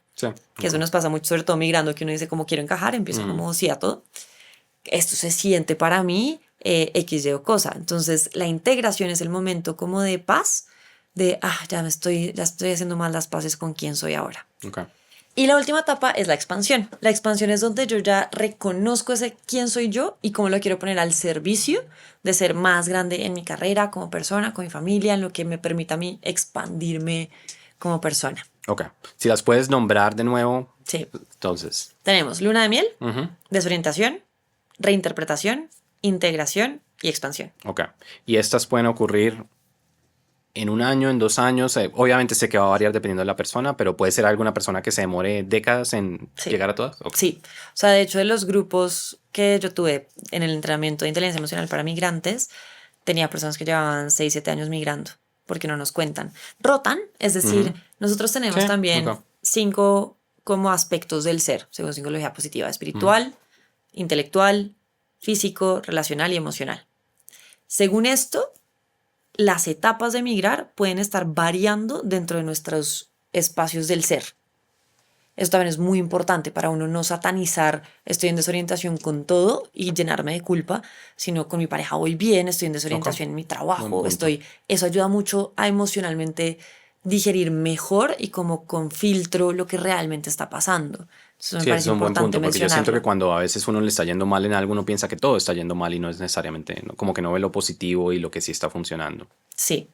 [SPEAKER 2] Que eso nos pasa mucho, sobre todo migrando, que uno dice como quiero encajar, empieza como sí a todo. Esto se siente para mí X, Y o cosa. Entonces la integración es el momento como de paz, de ya estoy haciendo más las paces con quién soy ahora. Y la última etapa es la expansión. La expansión es donde yo ya reconozco ese quién soy yo y cómo lo quiero poner al servicio de ser más grande en mi carrera, como persona, con mi familia, en lo que me permita a mí expandirme como persona.
[SPEAKER 1] Si las puedes nombrar de nuevo.
[SPEAKER 2] Sí.
[SPEAKER 1] Entonces.
[SPEAKER 2] Tenemos luna de miel, desorientación, reinterpretación, integración y expansión.
[SPEAKER 1] Y estas pueden ocurrir en un año, en 2 años. Obviamente sé que va a variar dependiendo de la persona, pero puede ser alguna persona que se demore décadas en llegar a todas.
[SPEAKER 2] Sí. O sea, de hecho, de los grupos que yo tuve en el entrenamiento de inteligencia emocional para migrantes, tenía personas que llevaban 6, 7 años migrando, porque no nos cuentan. Rotan, es decir, nosotros tenemos también 5 como aspectos del ser, según psicología positiva: espiritual, intelectual, físico, relacional y emocional. Según esto, las etapas de migrar pueden estar variando dentro de nuestros espacios del ser. Eso también es muy importante para uno no satanizar, estoy en desorientación con todo y llenarme de culpa, sino con mi pareja voy bien, estoy en desorientación en mi trabajo, eso ayuda mucho a emocionalmente digerir mejor y como con filtro lo que realmente está pasando. Eso me parece
[SPEAKER 1] es un buen
[SPEAKER 2] importante
[SPEAKER 1] punto, porque yo siento
[SPEAKER 2] mencionarlo.
[SPEAKER 1] que cuando a veces uno le está yendo mal en algo, uno piensa que todo está yendo mal y no es necesariamente, como que no ve lo positivo y lo que sí está funcionando.
[SPEAKER 2] Sí.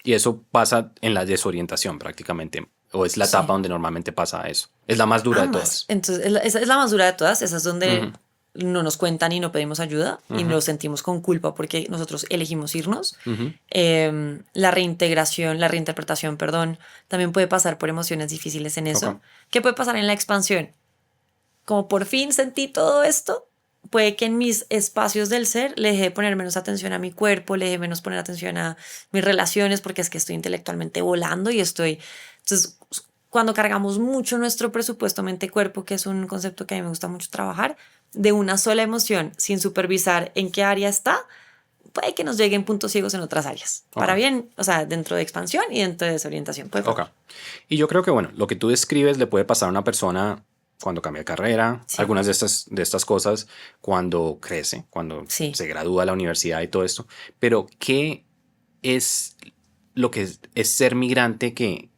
[SPEAKER 1] Y eso pasa en la desorientación prácticamente, o es la etapa donde normalmente pasa eso. Es la más dura de todas.
[SPEAKER 2] Entonces, esa es la más dura de todas, esa es donde no nos cuentan y no pedimos ayuda y nos sentimos con culpa porque nosotros elegimos irnos. La reintegración, la reinterpretación, perdón, también puede pasar por emociones difíciles en eso. ¿Qué puede pasar en la expansión? Como por fin sentí todo esto, puede que en mis espacios del ser le deje de poner menos atención a mi cuerpo, le deje menos poner atención a mis relaciones, porque es que estoy intelectualmente volando y estoy... Entonces, cuando cargamos mucho nuestro presupuesto mente-cuerpo, que es un concepto que a mí me gusta mucho trabajar, de una sola emoción, sin supervisar en qué área está, puede que nos lleguen puntos ciegos en otras áreas.
[SPEAKER 1] Ok.
[SPEAKER 2] Para bien, o sea, dentro de expansión y dentro de desorientación. Puede
[SPEAKER 1] Ok. Y yo creo que, bueno, lo que tú describes le puede pasar a una persona cuando cambia de carrera,
[SPEAKER 2] Sí.
[SPEAKER 1] algunas de estas cosas, cuando crece, cuando
[SPEAKER 2] Sí.
[SPEAKER 1] se gradúa de la universidad y todo esto. Pero, ¿qué es lo que es ser migrante? ¿Qué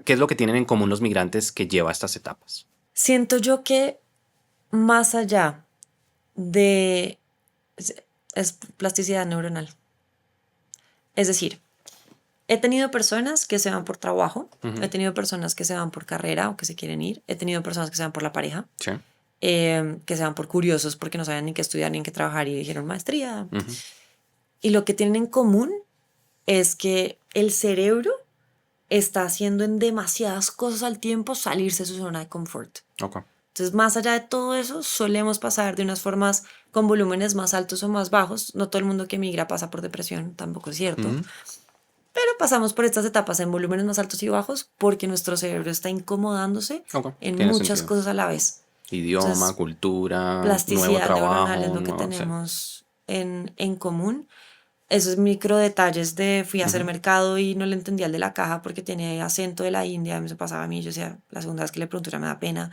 [SPEAKER 1] es lo que tienen en común los migrantes que lleva a estas etapas?
[SPEAKER 2] Siento yo que más allá de... es plasticidad neuronal. Es decir, he tenido personas que se van por trabajo, he tenido personas que se van por carrera o que se quieren ir, he tenido personas que se van por la pareja,
[SPEAKER 1] Sí.
[SPEAKER 2] que se van por curiosos porque no sabían ni qué estudiar ni en qué trabajar y dijeron maestría. Y lo que tienen en común es que el cerebro está haciendo en demasiadas cosas al tiempo salirse de su zona de confort.
[SPEAKER 1] Ok.
[SPEAKER 2] Entonces, más allá de todo eso, solemos pasar de unas formas con volúmenes más altos o más bajos. No todo el mundo que migra pasa por depresión, tampoco es cierto. Pero pasamos por estas etapas en volúmenes más altos y bajos porque nuestro cerebro está incomodándose
[SPEAKER 1] Ok.
[SPEAKER 2] en
[SPEAKER 1] Tiene
[SPEAKER 2] muchas
[SPEAKER 1] sentido.
[SPEAKER 2] cosas a la vez.
[SPEAKER 1] Idioma,
[SPEAKER 2] Entonces,
[SPEAKER 1] cultura, nuevo
[SPEAKER 2] plasticidad neuronal es
[SPEAKER 1] trabajo,
[SPEAKER 2] lo que
[SPEAKER 1] nuevo, sí.
[SPEAKER 2] tenemos en común. Esos micro detalles de fui a hacer mercado y no le entendía el de la caja porque tiene acento de la India, me pasaba a mí, yo decía, la segunda vez que le pregunto ya me da pena.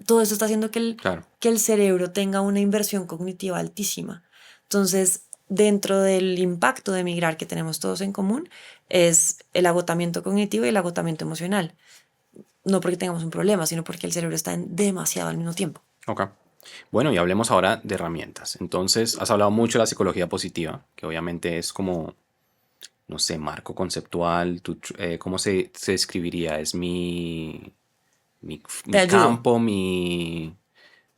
[SPEAKER 2] Todo eso está haciendo
[SPEAKER 1] Claro.
[SPEAKER 2] que el cerebro tenga una inversión cognitiva altísima. Entonces, dentro del impacto de migrar que tenemos todos en común, es el agotamiento cognitivo y el agotamiento emocional. No porque tengamos un problema, sino porque el cerebro está en demasiado al mismo tiempo.
[SPEAKER 1] Ok. Bueno, y hablemos ahora de herramientas. Entonces, has hablado mucho de la psicología positiva, que obviamente es como, no sé, marco conceptual. ¿Cómo se describiría? Es mi
[SPEAKER 2] Te ayudo.
[SPEAKER 1] campo, mi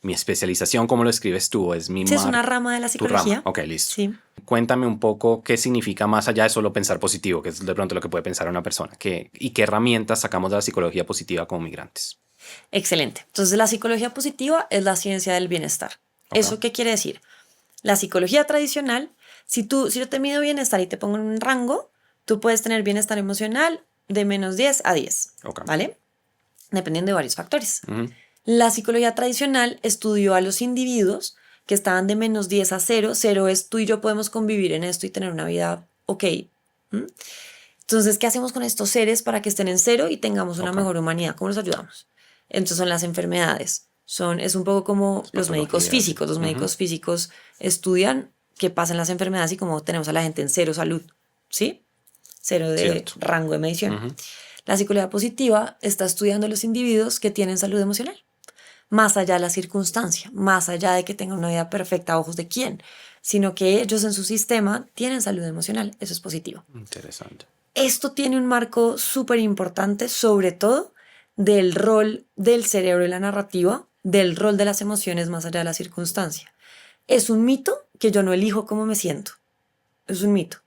[SPEAKER 1] especialización. ¿Cómo lo escribes tú? Es mi
[SPEAKER 2] Sí, es una
[SPEAKER 1] marco.
[SPEAKER 2] rama de la
[SPEAKER 1] Tu rama.
[SPEAKER 2] psicología.
[SPEAKER 1] Ok, listo.
[SPEAKER 2] Sí.
[SPEAKER 1] Cuéntame un poco qué significa más allá de solo pensar positivo, que es de pronto lo que puede pensar una persona. ¿Y qué herramientas sacamos de la psicología positiva como migrantes?
[SPEAKER 2] Excelente. Entonces, la psicología positiva es la ciencia del bienestar.
[SPEAKER 1] Ok.
[SPEAKER 2] ¿Eso qué quiere decir? La psicología tradicional, si yo te mido bienestar y te pongo en un rango, tú puedes tener bienestar emocional de -10 a 10,
[SPEAKER 1] Ok.
[SPEAKER 2] ¿vale? Dependiendo de varios factores.
[SPEAKER 1] Ujú.
[SPEAKER 2] La psicología tradicional estudió a los individuos que estaban de -10 a 0. 0 es tú y yo podemos convivir en esto y tener una vida ok. Entonces, ¿qué hacemos con estos seres para que estén en 0 y tengamos una
[SPEAKER 1] Ok.
[SPEAKER 2] mejor humanidad? ¿Cómo los ayudamos? Entonces son las enfermedades. Es un poco como los médicos
[SPEAKER 1] Patologías, sí.
[SPEAKER 2] físicos. Los médicos físicos estudian qué pasa en las enfermedades y cómo tenemos a la gente en 0 salud, ¿sí? 0 de
[SPEAKER 1] Cierto.
[SPEAKER 2] rango de medición. La psicología positiva está estudiando a los individuos que tienen salud emocional. Más allá de la circunstancia, más allá de que tengan una vida perfecta a ojos de quién, sino que ellos en su sistema tienen salud emocional. Eso es positivo.
[SPEAKER 1] Interesante.
[SPEAKER 2] Esto tiene un marco súper importante, sobre todo del rol del cerebro y la narrativa, del rol de las emociones más allá de la circunstancia. Es un mito que yo no elijo cómo me siento. Es un mito.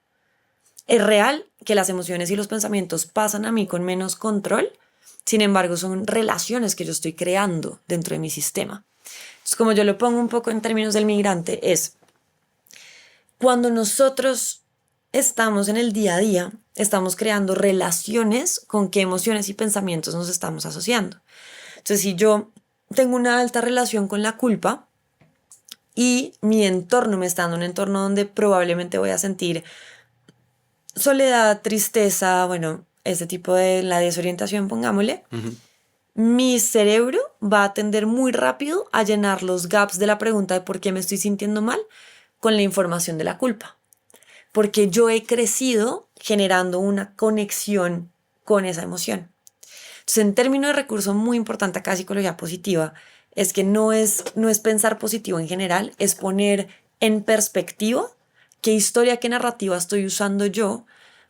[SPEAKER 2] Es real que las emociones y los pensamientos pasan a mí con menos control, sin embargo son relaciones que yo estoy creando dentro de mi sistema. Entonces, como yo lo pongo un poco en términos del migrante, es cuando nosotros estamos en el día a día, estamos creando relaciones con qué emociones y pensamientos nos estamos asociando. Entonces, si yo tengo una alta relación con la culpa y mi entorno me está dando un entorno donde probablemente voy a sentir soledad, tristeza, bueno, ese tipo de la desorientación, pongámosle, mi cerebro va a tender muy rápido a llenar los gaps de la pregunta de por qué me estoy sintiendo mal con la información de la culpa. Porque yo he crecido generando una conexión con esa emoción. Entonces, en términos de recurso muy importante acá, psicología positiva, es que no es pensar positivo en general, es poner en perspectiva qué historia, qué narrativa estoy usando yo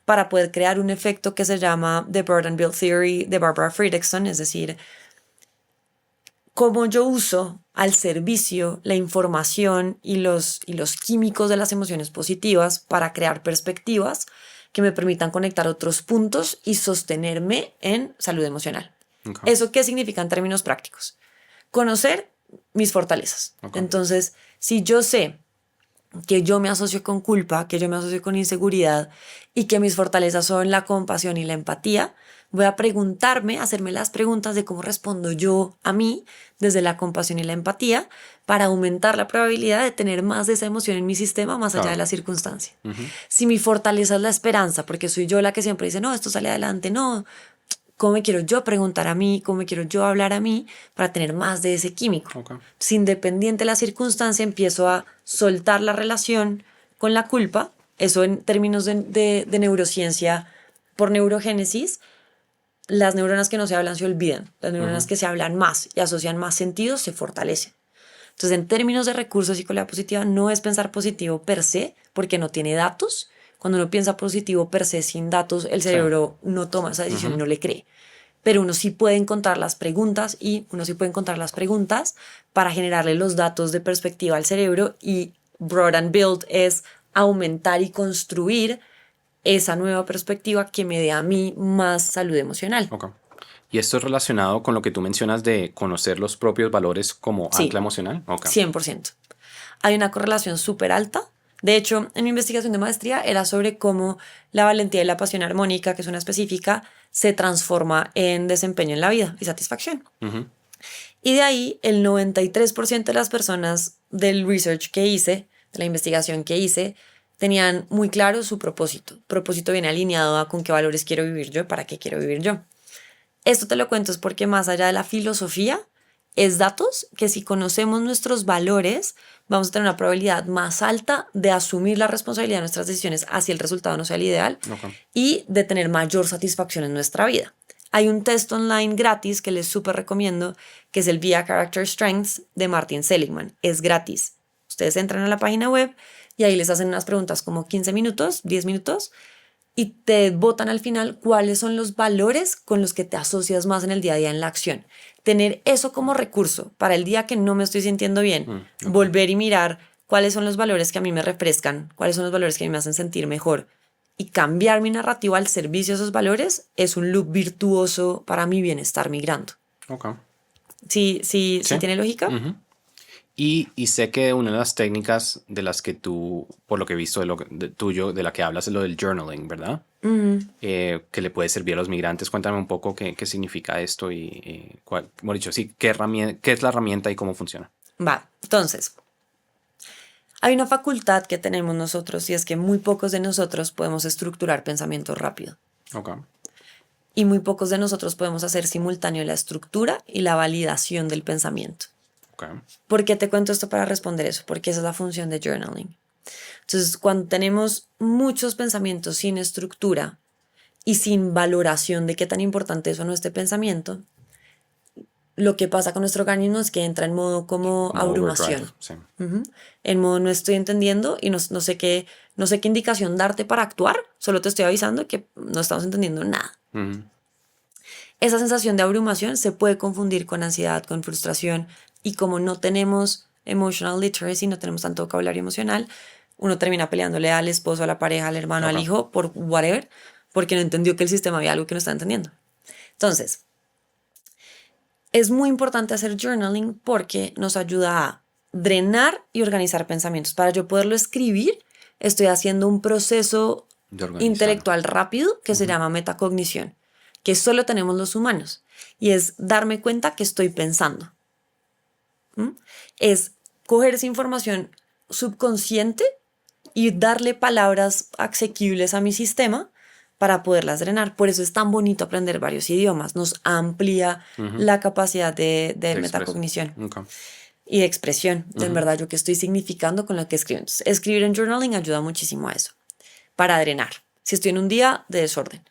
[SPEAKER 2] para poder crear un efecto que se llama The Bird and Bill Theory de Barbara Fredrickson, es decir, cómo yo uso al servicio la información y los químicos de las emociones positivas para crear perspectivas que me permitan conectar otros puntos y sostenerme en salud emocional.
[SPEAKER 1] Ok.
[SPEAKER 2] ¿Eso qué significa en términos prácticos? Conocer mis fortalezas.
[SPEAKER 1] Okay.
[SPEAKER 2] Entonces, si yo sé que yo me asocio con culpa, que yo me asocio con inseguridad y que mis fortalezas son la compasión y la empatía, voy a preguntarme, hacerme las preguntas de cómo respondo yo a mí desde la compasión y la empatía para aumentar la probabilidad de tener más de esa emoción en mi sistema más allá de la circunstancia. Si mi fortaleza es la esperanza, porque soy yo la que siempre dice, no, esto sale adelante, no, ¿cómo me quiero yo preguntar a mí? ¿Cómo me quiero yo hablar a mí para tener más de ese químico?
[SPEAKER 1] Okay.
[SPEAKER 2] Si independiente de la circunstancia empiezo a soltar la relación con la culpa, eso en términos de neurociencia por neurogénesis, las neuronas que no se hablan se olvidan, las neuronas que se hablan más y asocian más sentidos se fortalecen. Entonces, en términos de recursos de psicología positiva, no es pensar positivo per se, porque no tiene datos. Cuando uno piensa positivo per se sin datos, el cerebro no toma esa decisión y no le cree. Pero uno sí puede encontrar las preguntas para generarle los datos de perspectiva al cerebro, y Broad and Build es aumentar y construir esa nueva perspectiva que me dé a mí más salud emocional.
[SPEAKER 1] Okay. ¿Y esto es relacionado con lo que tú mencionas de conocer los propios valores como ancla emocional? Okay.
[SPEAKER 2] 100%. Hay una correlación súper alta. De hecho, en mi investigación de maestría era sobre cómo la valentía y la pasión armónica, que es una específica, se transforma en desempeño en la vida y satisfacción. Y de ahí, el 93% de las personas del research que hice, de la investigación que hice, tenían muy claro su propósito. Propósito viene alineado a con qué valores quiero vivir yo, para qué quiero vivir yo. Esto te lo cuento es porque más allá de la filosofía, es datos que si conocemos nuestros valores, vamos a tener una probabilidad más alta de asumir la responsabilidad de nuestras decisiones hacia el resultado no sea el ideal y de tener mayor satisfacción en nuestra vida. Hay un test online gratis que les súper recomiendo, que es el VIA Character Strengths de Martin Seligman. Es gratis. Ustedes entran a la página web y ahí les hacen unas preguntas como 15 minutos, 10 minutos, y te botan al final cuáles son los valores con los que te asocias más en el día a día en la acción. Tener eso como recurso para el día que no me estoy sintiendo bien, volver y mirar cuáles son los valores que a mí me refrescan, cuáles son los valores que a mí me hacen sentir mejor, y cambiar mi narrativa al servicio de esos valores es un loop virtuoso para mi bienestar migrando.
[SPEAKER 1] Okay.
[SPEAKER 2] ¿Sí tiene lógica?
[SPEAKER 1] Y sé que una de las técnicas de las que tú, por lo que he visto tuyo, de la que hablas es lo del journaling, ¿verdad? Que le puede servir a los migrantes. Cuéntame un poco qué significa esto y como he dicho, sí, qué es la herramienta y cómo funciona.
[SPEAKER 2] Va, entonces, hay una facultad que tenemos nosotros y es que muy pocos de nosotros podemos estructurar pensamientos rápido.
[SPEAKER 1] Okay.
[SPEAKER 2] Y muy pocos de nosotros podemos hacer simultáneo la estructura y la validación del pensamiento.
[SPEAKER 1] Okay.
[SPEAKER 2] ¿Por qué te cuento esto para responder eso? Porque esa es la función de journaling. Entonces, cuando tenemos muchos pensamientos sin estructura y sin valoración de qué tan importante es o no este pensamiento, lo que pasa con nuestro organismo es que entra en modo como abrumación.
[SPEAKER 1] Sí.
[SPEAKER 2] En modo no estoy entendiendo y no sé qué indicación darte para actuar, solo te estoy avisando que no estamos entendiendo nada. Esa sensación de abrumación se puede confundir con ansiedad, con frustración, y como no tenemos emotional literacy, no tenemos tanto vocabulario emocional, uno termina peleándole al esposo, a la pareja, al hermano, al hijo, por whatever, porque no entendió que el sistema había algo que no está entendiendo. Entonces, es muy importante hacer journaling porque nos ayuda a drenar y organizar pensamientos. Para yo poderlo escribir, estoy haciendo un proceso intelectual rápido que se llama metacognición, que solo tenemos los humanos, y es darme cuenta que estoy pensando. Es coger esa información subconsciente y darle palabras asequibles a mi sistema para poderlas drenar. Por eso es tan bonito aprender varios idiomas. Nos amplía la capacidad de metacognición y de expresión. En verdad, yo qué estoy significando con lo que escribo. Entonces, escribir en journaling ayuda muchísimo a eso, para drenar. Si estoy en un día de desorden,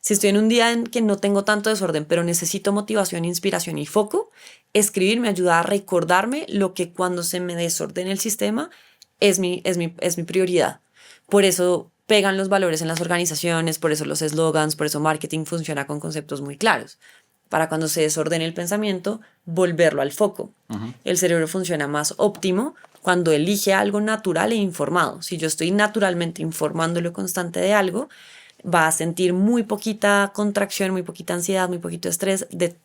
[SPEAKER 2] si estoy en un día en que no tengo tanto desorden, pero necesito motivación, inspiración y foco, escribir me ayuda a recordarme lo que cuando se me desordene el sistema es mi prioridad. Por eso pegan los valores en las organizaciones, por eso los eslogans, por eso marketing funciona con conceptos muy claros. Para cuando se desordene el pensamiento, volverlo al foco. El cerebro funciona más óptimo cuando elige algo natural e informado. Si yo estoy naturalmente informándolo constante de algo, va a sentir muy poquita contracción, muy poquita ansiedad, muy poquito estrés de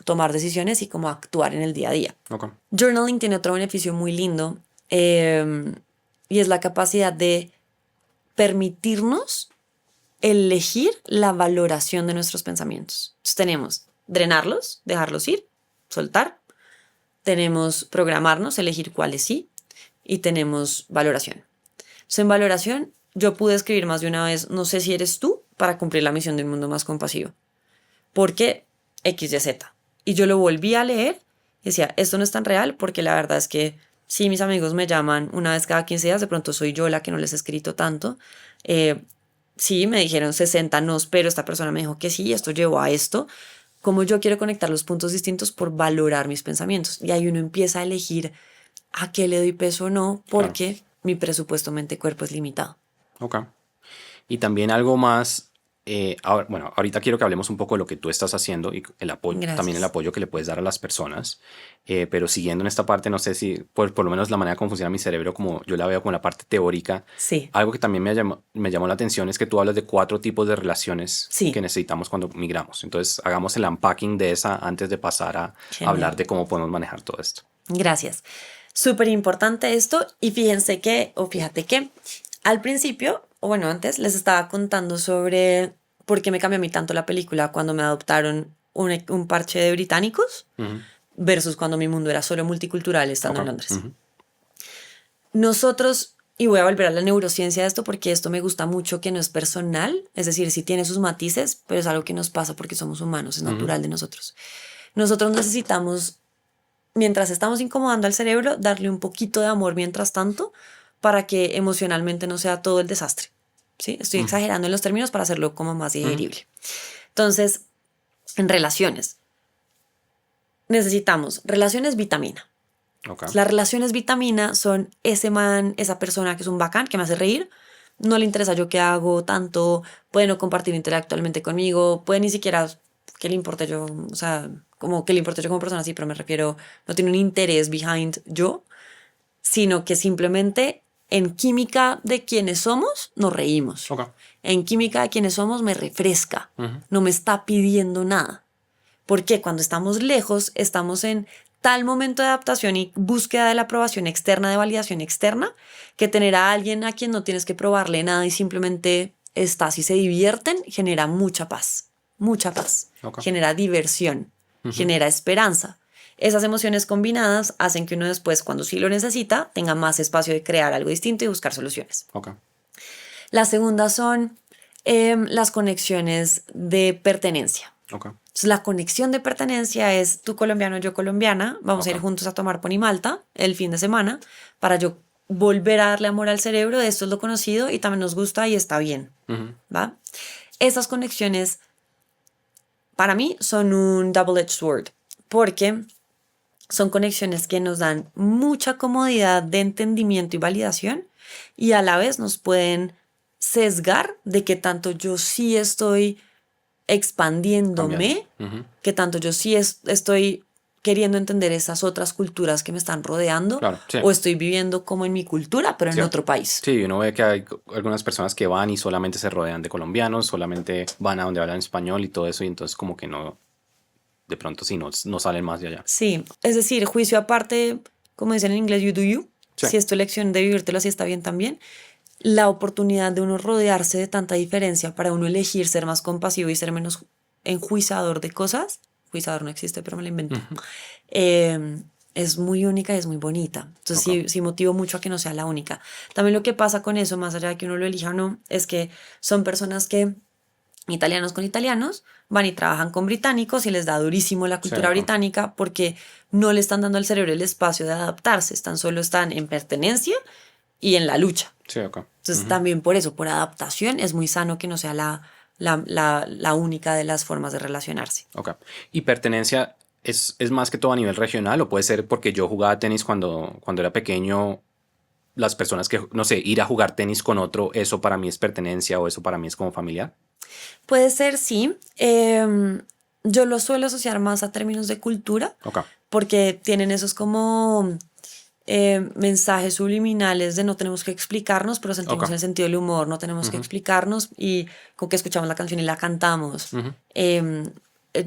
[SPEAKER 2] tomar decisiones y cómo actuar en el día a día.
[SPEAKER 1] Ok.
[SPEAKER 2] Journaling tiene otro beneficio muy lindo y es la capacidad de permitirnos elegir la valoración de nuestros pensamientos. Entonces tenemos drenarlos, dejarlos ir, soltar. Tenemos programarnos, elegir cuáles sí. Y tenemos valoración. Entonces en valoración yo pude escribir más de una vez, no sé si eres tú, para cumplir la misión de un mundo más compasivo. Porque X, Y, Z. Y yo lo volví a leer y decía, esto no es tan real porque la verdad es que sí, mis amigos me llaman una vez cada 15 días, de pronto soy yo la que no les he escrito tanto. Sí, me dijeron 60 no, pero esta persona me dijo que sí, esto llevó a esto. Como yo quiero conectar los puntos distintos por valorar mis pensamientos. Y ahí uno empieza a elegir a qué le doy peso o no, porque mi presupuesto mente-cuerpo es limitado.
[SPEAKER 1] Ok. Y también algo más, bueno, ahorita quiero que hablemos un poco de lo que tú estás haciendo y el apoyo, también el apoyo que le puedes dar a las personas. Pero siguiendo en esta parte, no sé si, por lo menos la manera como funciona mi cerebro, como yo la veo como la parte teórica.
[SPEAKER 2] Sí.
[SPEAKER 1] Algo que también me llamó la atención es que tú hablas de 4 tipos de relaciones que necesitamos cuando migramos. Entonces, hagamos el unpacking de esa antes de pasar a hablar de cómo podemos manejar todo esto.
[SPEAKER 2] Gracias. Súper importante esto y fíjate que al principio, o bueno, antes les estaba contando sobre por qué me cambió a mí tanto la película cuando me adoptaron un parche de británicos versus cuando mi mundo era solo multicultural estando en Londres. Nosotros, y voy a volver a la neurociencia de esto porque esto me gusta mucho, que no es personal, es decir, sí tiene sus matices, pero es algo que nos pasa porque somos humanos, es natural de nosotros. Nosotros necesitamos, mientras estamos incomodando al cerebro, darle un poquito de amor mientras tanto para que emocionalmente no sea todo el desastre. ¿Sí? Estoy exagerando en los términos para hacerlo como más digerible. Entonces, en relaciones, necesitamos relaciones vitamina. Las relaciones vitamina son ese man, esa persona que es un bacán, que me hace reír, no le interesa yo qué hago tanto, puede no compartir intelectualmente conmigo, puede ni siquiera que le importe yo, o sea, como que le importe yo como persona, sí, pero me refiero, no tiene un interés behind yo, sino que simplemente en química de quienes somos nos reímos. En química de quienes somos me refresca, no me está pidiendo nada. Porque cuando estamos lejos, estamos en tal momento de adaptación y búsqueda de la aprobación externa, de validación externa, que tener a alguien a quien no tienes que probarle nada y simplemente estás y se divierten, genera mucha paz. Mucha paz. Genera diversión. Genera esperanza. Esas emociones combinadas hacen que uno después, cuando sí lo necesita, tenga más espacio de crear algo distinto y buscar soluciones. La segunda son las conexiones de pertenencia. Entonces, la conexión de pertenencia es tú colombiano, yo colombiana, vamos a ir juntos a tomar Pony Malta el fin de semana para yo volver a darle amor al cerebro, de esto es lo conocido y también nos gusta y está bien, ¿va? Esas conexiones para mí son un double-edged sword porque son conexiones que nos dan mucha comodidad de entendimiento y validación y a la vez nos pueden sesgar de que tanto yo sí estoy expandiéndome, que tanto yo sí estoy queriendo entender esas otras culturas que me están rodeando o estoy viviendo como en mi cultura, pero en otro país.
[SPEAKER 1] Sí, uno ve que hay algunas personas que van y solamente se rodean de colombianos, solamente van a donde hablan español y todo eso y entonces como que no, de pronto sí no salen más de allá.
[SPEAKER 2] Sí, es decir, juicio aparte, como dicen en inglés, you do you. Si es tu elección de vivírtelo así está bien también. La oportunidad de uno rodearse de tanta diferencia para uno elegir ser más compasivo y ser menos enjuiciador de cosas, enjuiciador no existe, pero me lo inventé, es muy única y es muy bonita. Entonces sí motivo mucho a que no sea la única. También lo que pasa con eso, más allá de que uno lo elija o no, es que son personas que, italianos con italianos, van y trabajan con británicos y les da durísimo la cultura británica porque no le están dando al cerebro el espacio de adaptarse, solo están en pertenencia y en la lucha. Entonces también por eso, por adaptación, es muy sano que no sea la única de las formas de relacionarse.
[SPEAKER 1] ¿Y pertenencia es más que todo a nivel regional o puede ser porque yo jugaba tenis cuando era pequeño? Las personas que, no sé, ir a jugar tenis con otro, ¿eso para mí es pertenencia o eso para mí es como familiar?
[SPEAKER 2] Puede ser, sí. Yo lo suelo asociar más a términos de cultura porque tienen esos como mensajes subliminales de no tenemos que explicarnos, pero sentimos el sentido del humor, no tenemos que explicarnos y con que escuchamos la canción y la cantamos.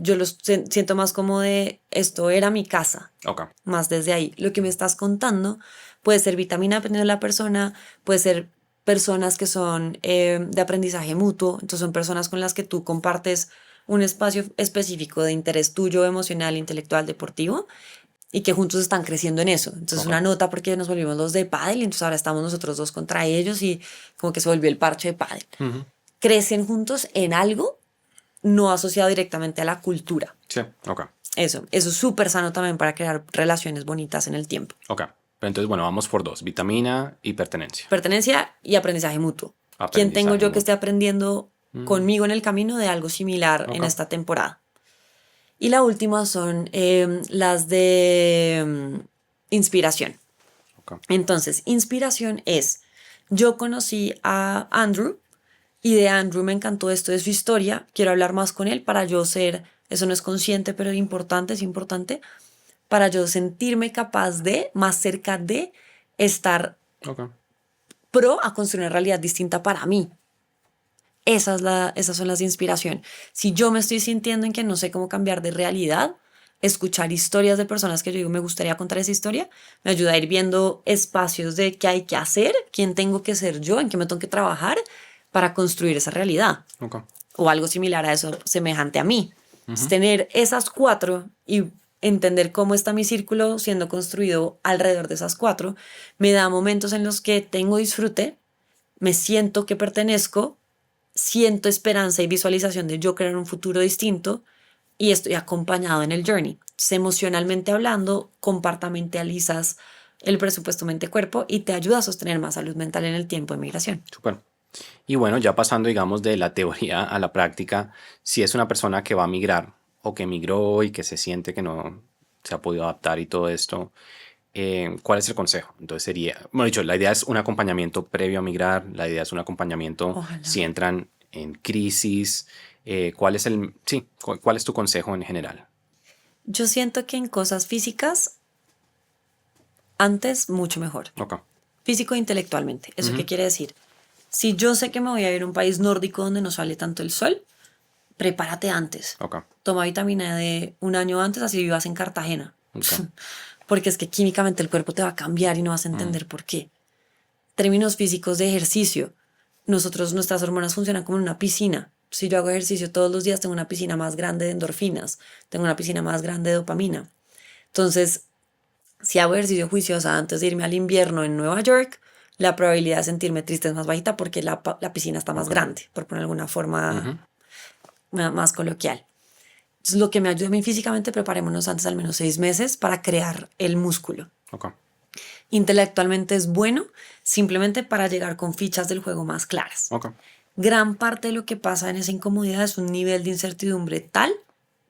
[SPEAKER 2] yo siento más como de esto era mi casa,
[SPEAKER 1] Ok.
[SPEAKER 2] más desde ahí. Lo que me estás contando puede ser vitamina dependiendo de la persona, puede ser personas que son de aprendizaje mutuo, entonces son personas con las que tú compartes un espacio específico de interés tuyo, emocional, intelectual, deportivo, y que juntos están creciendo en eso. Entonces
[SPEAKER 1] Ok.
[SPEAKER 2] una nota porque nos volvimos los de pádel y entonces ahora estamos nosotros dos contra ellos y como que se volvió el parche de pádel.
[SPEAKER 1] Ujú.
[SPEAKER 2] Crecen juntos en algo no asociado directamente a la cultura.
[SPEAKER 1] Sí, ok.
[SPEAKER 2] Eso es súper sano también para crear relaciones bonitas en el tiempo.
[SPEAKER 1] Ok. Pero entonces, bueno, vamos por dos. Vitamina y pertenencia.
[SPEAKER 2] Pertenencia y aprendizaje mutuo. ¿Quién tengo
[SPEAKER 1] Aprendizaje
[SPEAKER 2] yo que esté
[SPEAKER 1] mutuo.
[SPEAKER 2] aprendiendo conmigo en el camino de algo similar en
[SPEAKER 1] Ok.
[SPEAKER 2] esta temporada? Y la última son las de inspiración.
[SPEAKER 1] Ok.
[SPEAKER 2] Entonces, inspiración es, yo conocí a Andrew y de Andrew me encantó esto de su historia, quiero hablar más con él para yo ser, eso no es consciente, pero es importante, para yo sentirme capaz de, más cerca de, estar
[SPEAKER 1] Ok.
[SPEAKER 2] pro a construir una realidad distinta para mí. Esas son las de inspiración. Si yo me estoy sintiendo en que no sé cómo cambiar de realidad, escuchar historias de personas que yo digo me gustaría contar esa historia, me ayuda a ir viendo espacios de qué hay que hacer, quién tengo que ser yo, en qué me tengo que trabajar para construir esa realidad.
[SPEAKER 1] Ok.
[SPEAKER 2] O algo similar a eso, semejante a mí. Es tener esas cuatro y entender cómo está mi círculo siendo construido alrededor de esas cuatro, me da momentos en los que tengo disfrute, me siento que pertenezco, siento esperanza y visualización de yo crear un futuro distinto y estoy acompañado en el journey. Entonces, emocionalmente hablando, compartamentalizas el presupuesto mente-cuerpo y te ayuda a sostener más salud mental en el tiempo de migración.
[SPEAKER 1] Súper. Y bueno, ya pasando, digamos, de la teoría a la práctica, si es una persona que va a migrar o que migró y que se siente que no se ha podido adaptar y todo esto, ¿cuál es el consejo? Entonces sería, bueno, dicho, la idea es un acompañamiento previo a migrar, la idea es un acompañamiento si
[SPEAKER 2] Ojalá.
[SPEAKER 1] entran en crisis, ¿cuál es cuál es tu consejo en general?
[SPEAKER 2] Yo siento que en cosas físicas, antes mucho mejor.
[SPEAKER 1] Ok.
[SPEAKER 2] Físico e intelectualmente. ¿Eso qué
[SPEAKER 1] Ujú.
[SPEAKER 2] quiere decir? Si yo sé que me voy a ir a un país nórdico donde no sale tanto el sol, prepárate antes.
[SPEAKER 1] Ok.
[SPEAKER 2] Toma vitamina D un año antes, así vivas en Cartagena.
[SPEAKER 1] Ok.
[SPEAKER 2] Porque es que químicamente el cuerpo te va a cambiar y no vas a
[SPEAKER 1] Mm.
[SPEAKER 2] entender por qué. Términos físicos de ejercicio. Nuestras hormonas funcionan como en una piscina. Si yo hago ejercicio todos los días, tengo una piscina más grande de endorfinas, tengo una piscina más grande de dopamina. Entonces, si hago ejercicio juiciosa antes de irme al invierno en Nueva York, la probabilidad de sentirme triste es más bajita porque la piscina está más
[SPEAKER 1] Ok.
[SPEAKER 2] grande, por poner alguna forma
[SPEAKER 1] Ujú.
[SPEAKER 2] más coloquial. Entonces, lo que me ayuda a mí físicamente, preparémonos antes al menos 6 meses para crear el músculo.
[SPEAKER 1] Ok.
[SPEAKER 2] Intelectualmente es bueno simplemente para llegar con fichas del juego más claras.
[SPEAKER 1] Ok.
[SPEAKER 2] Gran parte de lo que pasa en esa incomodidad es un nivel de incertidumbre tal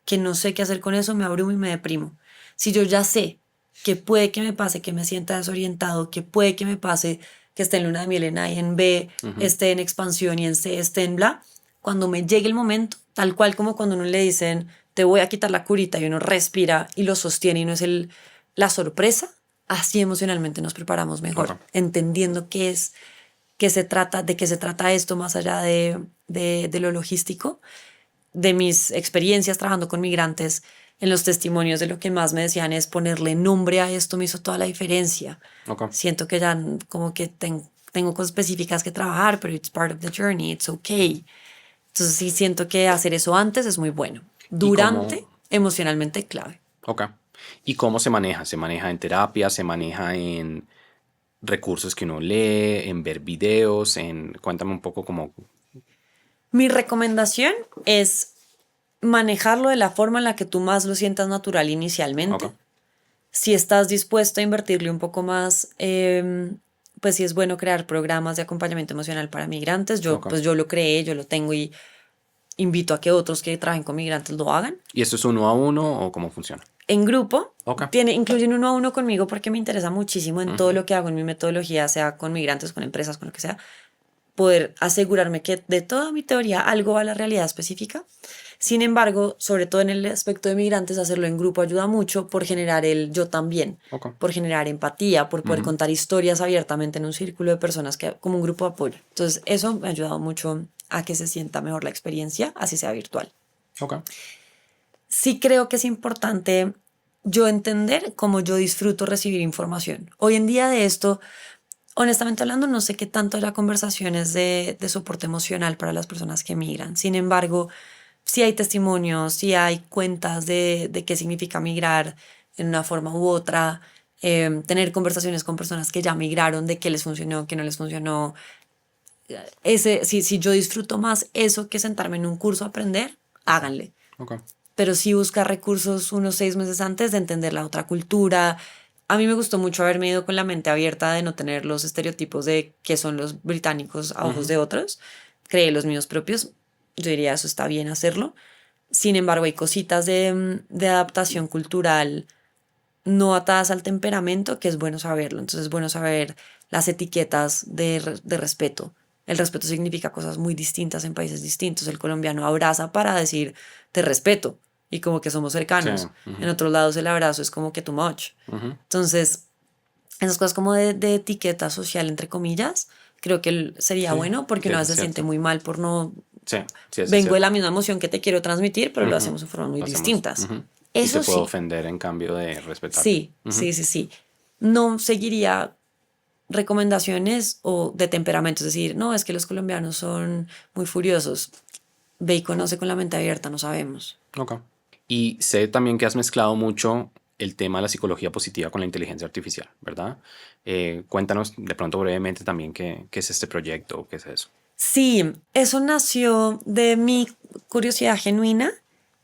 [SPEAKER 2] que no sé qué hacer con eso, me abrumo y me deprimo. Si yo ya sé que puede que me pase que me sienta desorientado, que puede que me pase que esté en luna de miel en A y en B,
[SPEAKER 1] Ujú.
[SPEAKER 2] esté en expansión y en C, esté en bla, cuando me llegue el momento, tal cual como cuando uno le dicen te voy a quitar la curita y uno respira y lo sostiene y no es la sorpresa, así emocionalmente nos preparamos mejor,
[SPEAKER 1] Ok.
[SPEAKER 2] entendiendo de qué se trata esto más allá de lo logístico, de mis experiencias trabajando con migrantes. En los testimonios de lo que más me decían es ponerle nombre a esto me hizo toda la diferencia.
[SPEAKER 1] Ok.
[SPEAKER 2] Siento que ya como que tengo cosas específicas que trabajar, pero it's part of the journey, it's okay. Entonces sí siento que hacer eso antes es muy bueno.
[SPEAKER 1] ¿Y cómo?
[SPEAKER 2] Durante, emocionalmente clave.
[SPEAKER 1] Ok. ¿Y cómo se maneja? ¿Se maneja en terapia? ¿Se maneja en recursos que uno lee, en ver videos, cuéntame un poco como...
[SPEAKER 2] Mi recomendación es manejarlo de la forma en la que tú más lo sientas natural inicialmente.
[SPEAKER 1] Ok.
[SPEAKER 2] Si estás dispuesto a invertirle un poco más, pues sí es bueno crear programas de acompañamiento emocional para migrantes.
[SPEAKER 1] Ok.
[SPEAKER 2] Pues yo lo creé, yo lo tengo y invito a que otros que trabajen con migrantes lo hagan.
[SPEAKER 1] ¿Y esto es uno a uno o cómo funciona?
[SPEAKER 2] En grupo,
[SPEAKER 1] Ok.
[SPEAKER 2] incluyen uno a uno conmigo porque me interesa muchísimo en todo
[SPEAKER 1] Ujú.
[SPEAKER 2] lo que hago en mi metodología, sea con migrantes, con empresas, con lo que sea, poder asegurarme que de toda mi teoría algo va a la realidad específica. Sin embargo, sobre todo en el aspecto de migrantes, hacerlo en grupo ayuda mucho por generar el yo también,
[SPEAKER 1] Ok.
[SPEAKER 2] por generar empatía, por poder
[SPEAKER 1] Ujú.
[SPEAKER 2] contar historias abiertamente en un círculo de personas como un grupo de apoyo. Entonces, eso me ha ayudado mucho a que se sienta mejor la experiencia, así sea virtual.
[SPEAKER 1] Ok.
[SPEAKER 2] sí creo que es importante yo entender cómo yo disfruto recibir información. Hoy en día de esto, honestamente hablando, no sé qué tanto la conversación es de soporte emocional para las personas que migran. Sin embargo, sí hay testimonios, sí hay cuentas de qué significa migrar en una forma u otra, tener conversaciones con personas que ya migraron, de qué les funcionó, qué no les funcionó. Si yo disfruto más eso que sentarme en un curso a aprender, háganle.
[SPEAKER 1] Okay.
[SPEAKER 2] Pero sí buscar recursos unos 6 meses antes de entender la otra cultura. A mí me gustó mucho haberme ido con la mente abierta de no tener los estereotipos de qué son los británicos a ojos de otros. Creé los míos propios. Yo diría, eso está bien hacerlo. Sin embargo, hay cositas de adaptación cultural no atadas al temperamento que es bueno saberlo. Entonces es bueno saber las etiquetas de respeto. El respeto significa cosas muy distintas en países distintos. El colombiano abraza para decir te respeto y como que somos cercanos.
[SPEAKER 1] Sí.
[SPEAKER 2] En otros lados el abrazo es como que too much. Entonces, esas cosas como de etiqueta social, entre comillas, creo que sería bueno porque
[SPEAKER 1] sí,
[SPEAKER 2] uno a
[SPEAKER 1] eso es
[SPEAKER 2] veces se siente
[SPEAKER 1] cierto.
[SPEAKER 2] muy mal por no...
[SPEAKER 1] Sí, sí, eso es
[SPEAKER 2] Vengo de
[SPEAKER 1] cierto.
[SPEAKER 2] la misma emoción que te quiero transmitir, pero lo hacemos en formas muy
[SPEAKER 1] Lo hacemos.
[SPEAKER 2] distintas.
[SPEAKER 1] Y te
[SPEAKER 2] Eso
[SPEAKER 1] puedo
[SPEAKER 2] sí,
[SPEAKER 1] ofender en cambio de respetarte.
[SPEAKER 2] sí, sí, sí, sí. No seguiría recomendaciones o de temperamento, es decir, no, es que los colombianos son muy furiosos. Ve y conoce con la mente abierta, no sabemos.
[SPEAKER 1] Ok. Y sé también que has mezclado mucho el tema de la psicología positiva con la inteligencia artificial, ¿verdad? Cuéntanos de pronto brevemente también qué es este proyecto o qué es eso.
[SPEAKER 2] Sí, eso nació de mi curiosidad genuina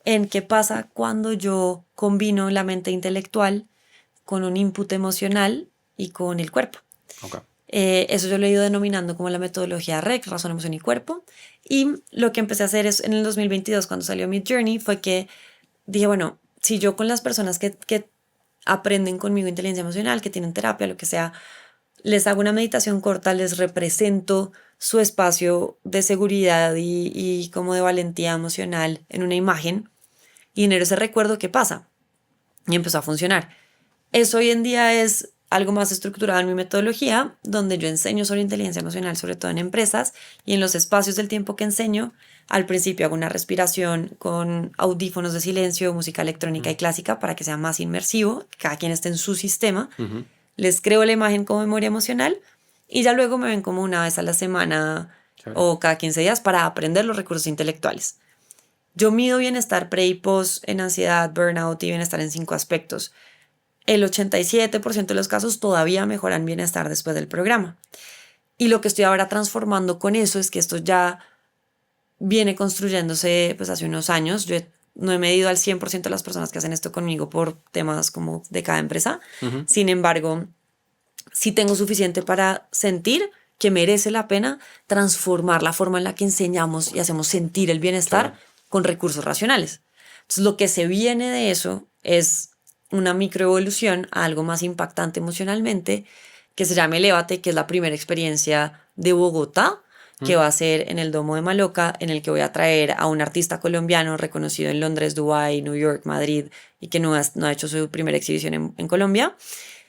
[SPEAKER 2] en qué pasa cuando yo combino la mente intelectual con un input emocional y con el cuerpo.
[SPEAKER 1] Ok.
[SPEAKER 2] Eso yo lo he ido denominando como la metodología REC, razón, emoción y cuerpo. Y lo que empecé a hacer es en el 2022, cuando salió Mid Journey, fue que dije, bueno, si yo con las personas que aprenden conmigo inteligencia emocional, que tienen terapia, lo que sea, les hago una meditación corta, les represento su espacio de seguridad y como de valentía emocional en una imagen y genero ese recuerdo, ¿qué pasa? Y empezó a funcionar. Eso hoy en día es algo más estructurado en mi metodología, donde yo enseño sobre inteligencia emocional, sobre todo en empresas, y en los espacios del tiempo que enseño, al principio hago una respiración con audífonos de silencio, música electrónica y clásica para que sea más inmersivo, que cada quien esté en su sistema. Les creo la imagen como memoria emocional y ya luego me ven como una vez a la semana
[SPEAKER 1] Chévere.
[SPEAKER 2] o cada 15 días para aprender los recursos intelectuales. Yo mido bienestar pre y post en ansiedad, burnout y bienestar en 5 aspectos. El 87% de los casos todavía mejoran bienestar después del programa. Y lo que estoy ahora transformando con eso es que esto ya viene construyéndose pues hace unos años. No he medido al 100% de las personas que hacen esto conmigo por temas como de cada empresa. Sin embargo, sí tengo suficiente para sentir que merece la pena transformar la forma en la que enseñamos y hacemos sentir el bienestar
[SPEAKER 1] Claro.
[SPEAKER 2] con recursos racionales. Entonces, lo que se viene de eso es una microevolución a algo más impactante emocionalmente que se llama Elévate, que es la primera experiencia de Bogotá, que va a ser en el Domo de Maloca, en el que voy a traer a un artista colombiano reconocido en Londres, Dubái, New York, Madrid, y que no ha hecho su primera exhibición en Colombia.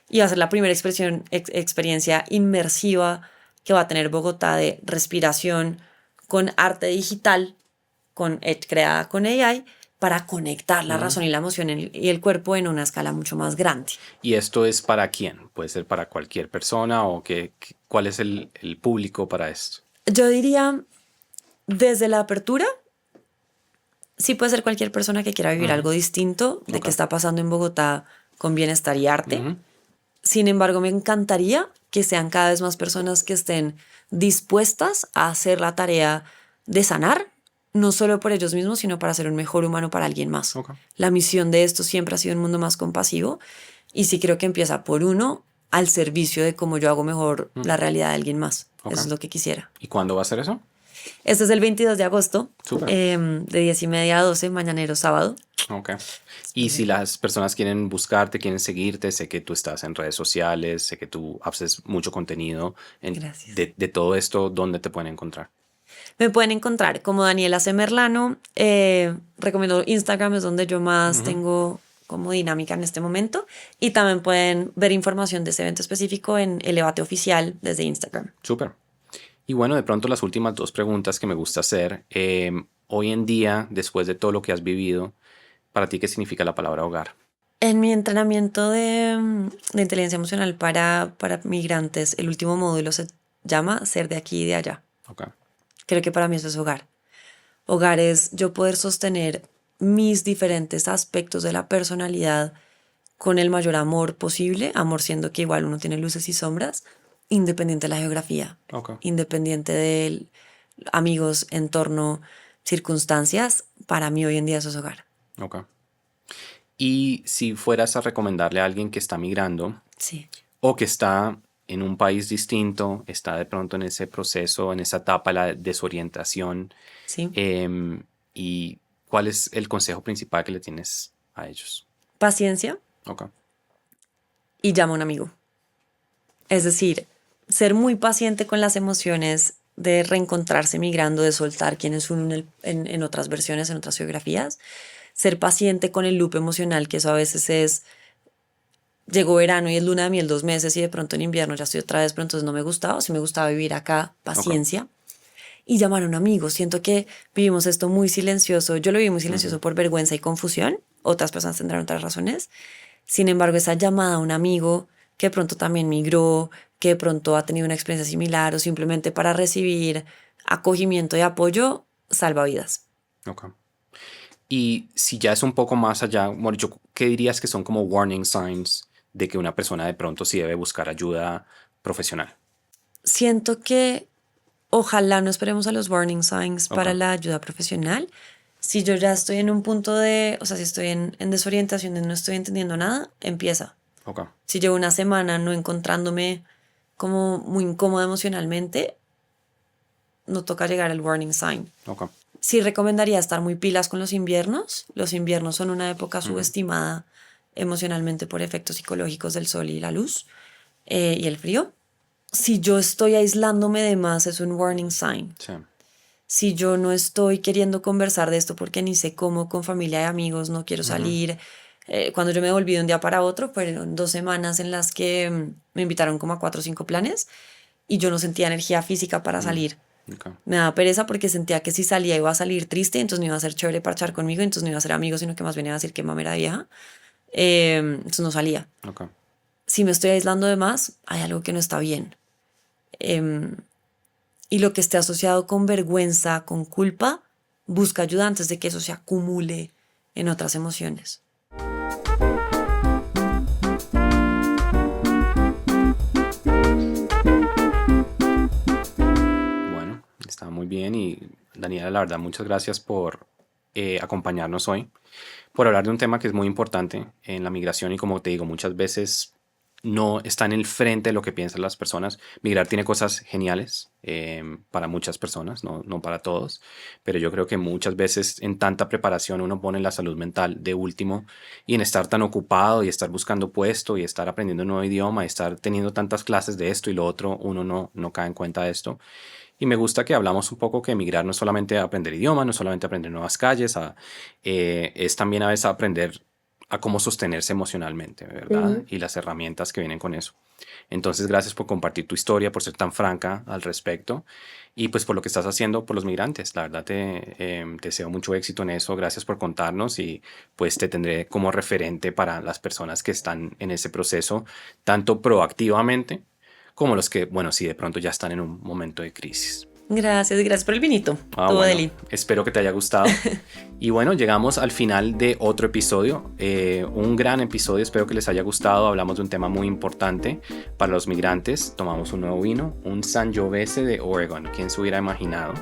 [SPEAKER 2] Y va a ser la primera experiencia inmersiva que va a tener Bogotá de respiración con arte digital, creada con AI, para conectar la razón y la emoción y el cuerpo en una escala mucho más grande.
[SPEAKER 1] ¿Y esto es para quién? ¿Puede ser para cualquier persona o cuál es el público para esto?
[SPEAKER 2] Yo diría, desde la apertura, sí puede ser cualquier persona que quiera vivir algo distinto de qué está pasando en Bogotá con bienestar y arte. Sin embargo, me encantaría que sean cada vez más personas que estén dispuestas a hacer la tarea de sanar, no solo por ellos mismos, sino para ser un mejor humano para alguien más. La misión de esto siempre ha sido un mundo más compasivo y sí creo que empieza por uno al servicio de cómo yo hago mejor la realidad de alguien más. Eso es lo que quisiera.
[SPEAKER 1] ¿Y cuándo va a ser eso?
[SPEAKER 2] Este es el 22 de agosto,
[SPEAKER 1] Súper.
[SPEAKER 2] de 10:30 a 12, mañanero sábado.
[SPEAKER 1] Ok. Y si las personas quieren buscarte, quieren seguirte, sé que tú estás en redes sociales, sé que tú haces mucho contenido
[SPEAKER 2] Gracias.
[SPEAKER 1] de todo esto, ¿dónde te pueden encontrar?
[SPEAKER 2] Me pueden encontrar como Daniela C. Merlano. Recomiendo Instagram, es donde yo más tengo como dinámica en este momento. Y también pueden ver información de ese evento específico en el Debate Oficial desde Instagram.
[SPEAKER 1] Súper. Y bueno, de pronto las últimas 2 preguntas que me gusta hacer. Hoy en día, después de todo lo que has vivido, para ti, ¿qué significa la palabra hogar?
[SPEAKER 2] En mi entrenamiento de inteligencia emocional para migrantes, el último módulo se llama Ser de aquí y de allá.
[SPEAKER 1] Okay.
[SPEAKER 2] Creo que para mí eso es hogar. Hogar es yo poder sostener mis diferentes aspectos de la personalidad con el mayor amor posible, amor siendo que igual uno tiene luces y sombras, independiente de la geografía,
[SPEAKER 1] Okay.
[SPEAKER 2] independiente de amigos, entorno, circunstancias. Para mí hoy en día eso es hogar.
[SPEAKER 1] Okay. Y si fueras a recomendarle a alguien que está migrando
[SPEAKER 2] Sí.
[SPEAKER 1] o que está en un país distinto, está de pronto en ese proceso, en esa etapa de la desorientación,
[SPEAKER 2] Sí.
[SPEAKER 1] ¿y cuál es el consejo principal que le tienes a ellos?
[SPEAKER 2] Paciencia
[SPEAKER 1] Okay.
[SPEAKER 2] y llama a un amigo. Es decir, ser muy paciente con las emociones de reencontrarse migrando, de soltar quién es uno en otras versiones, en otras geografías. Ser paciente con el loop emocional, que eso a veces es, llegó verano y es luna de miel 2 meses y de pronto en invierno ya estoy otra vez, pero entonces no me gustaba, o si me gustaba vivir acá, paciencia. Y llamar a un amigo. Siento que vivimos esto muy silencioso. Yo lo viví muy silencioso por vergüenza y confusión. Otras personas tendrán otras razones. Sin embargo, esa llamada a un amigo que de pronto también migró, que de pronto ha tenido una experiencia similar o simplemente para recibir acogimiento y apoyo, salva vidas.
[SPEAKER 1] Okay. Y si ya es un poco más allá, Mauricio, ¿qué dirías que son como warning signs de que una persona de pronto sí debe buscar ayuda profesional?
[SPEAKER 2] Siento que ojalá no esperemos a los warning signs para la ayuda profesional. Si yo ya estoy en un punto de, o sea, si estoy en desorientación y no estoy entendiendo nada, empieza.
[SPEAKER 1] Okay.
[SPEAKER 2] Si llevo una semana no encontrándome como muy incómoda emocionalmente, no toca llegar al warning sign.
[SPEAKER 1] Okay.
[SPEAKER 2] Sí recomendaría estar muy pilas con los inviernos. Los inviernos son una época subestimada emocionalmente por efectos psicológicos del sol y la luz y el frío. Si yo estoy aislándome de más, es un warning sign.
[SPEAKER 1] Sí.
[SPEAKER 2] Si yo no estoy queriendo conversar de esto porque ni sé cómo con familia y amigos, no quiero salir. Cuando yo me volví de un día para otro, fueron 2 semanas en las que me invitaron como a 4 o 5 planes y yo no sentía energía física para salir.
[SPEAKER 1] Okay.
[SPEAKER 2] Me daba pereza porque sentía que si salía iba a salir triste, entonces no iba a ser chévere parchar conmigo, entonces no iba a ser amigo, sino que más bien iba a decir que mamera vieja. Entonces no salía.
[SPEAKER 1] Okay.
[SPEAKER 2] Si me estoy aislando de más, hay algo que no está bien. Y lo que esté asociado con vergüenza, con culpa, busca ayuda antes de que eso se acumule en otras emociones.
[SPEAKER 1] Bueno, está muy bien y Daniela, la verdad, muchas gracias por acompañarnos hoy, por hablar de un tema que es muy importante en la migración y como te digo, muchas veces no está en el frente de lo que piensan las personas. Migrar tiene cosas geniales para muchas personas, no para todos, pero yo creo que muchas veces en tanta preparación uno pone la salud mental de último y en estar tan ocupado y estar buscando puesto y estar aprendiendo un nuevo idioma y estar teniendo tantas clases de esto y lo otro, uno no cae en cuenta de esto. Y me gusta que hablamos un poco que emigrar no es solamente aprender idiomas, no es solamente aprender nuevas calles, es también a veces aprender a cómo sostenerse emocionalmente, ¿verdad? Y las herramientas que vienen con eso. Entonces, gracias por compartir tu historia, por ser tan franca al respecto y pues por lo que estás haciendo por los migrantes. La verdad te deseo mucho éxito en eso. Gracias por contarnos y pues te tendré como referente para las personas que están en ese proceso, tanto proactivamente como los que, bueno, sí, de pronto ya están en un momento de crisis.
[SPEAKER 2] Gracias por el vinito.
[SPEAKER 1] Bueno,
[SPEAKER 2] deli.
[SPEAKER 1] espero que te haya gustado. Y bueno, llegamos al final de otro episodio, un gran episodio, espero que les haya gustado. Hablamos de un tema muy importante para los migrantes. Tomamos un nuevo vino, un Sangiovese de Oregon, ¿quién se hubiera imaginado?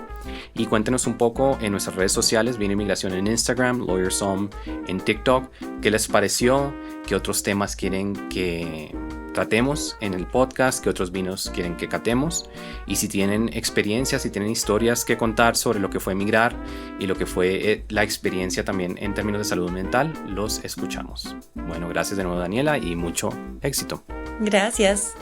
[SPEAKER 1] Y cuéntenos un poco en nuestras redes sociales, Vino Inmigración en Instagram, LawyerSom en TikTok, ¿qué les pareció? ¿Qué otros temas quieren que tratemos en el podcast, qué otros vinos quieren que catemos? Y si tienen experiencias, si tienen historias que contar sobre lo que fue emigrar y lo que fue la experiencia también en términos de salud mental, los escuchamos. Bueno, gracias de nuevo Daniela y mucho éxito.
[SPEAKER 2] Gracias.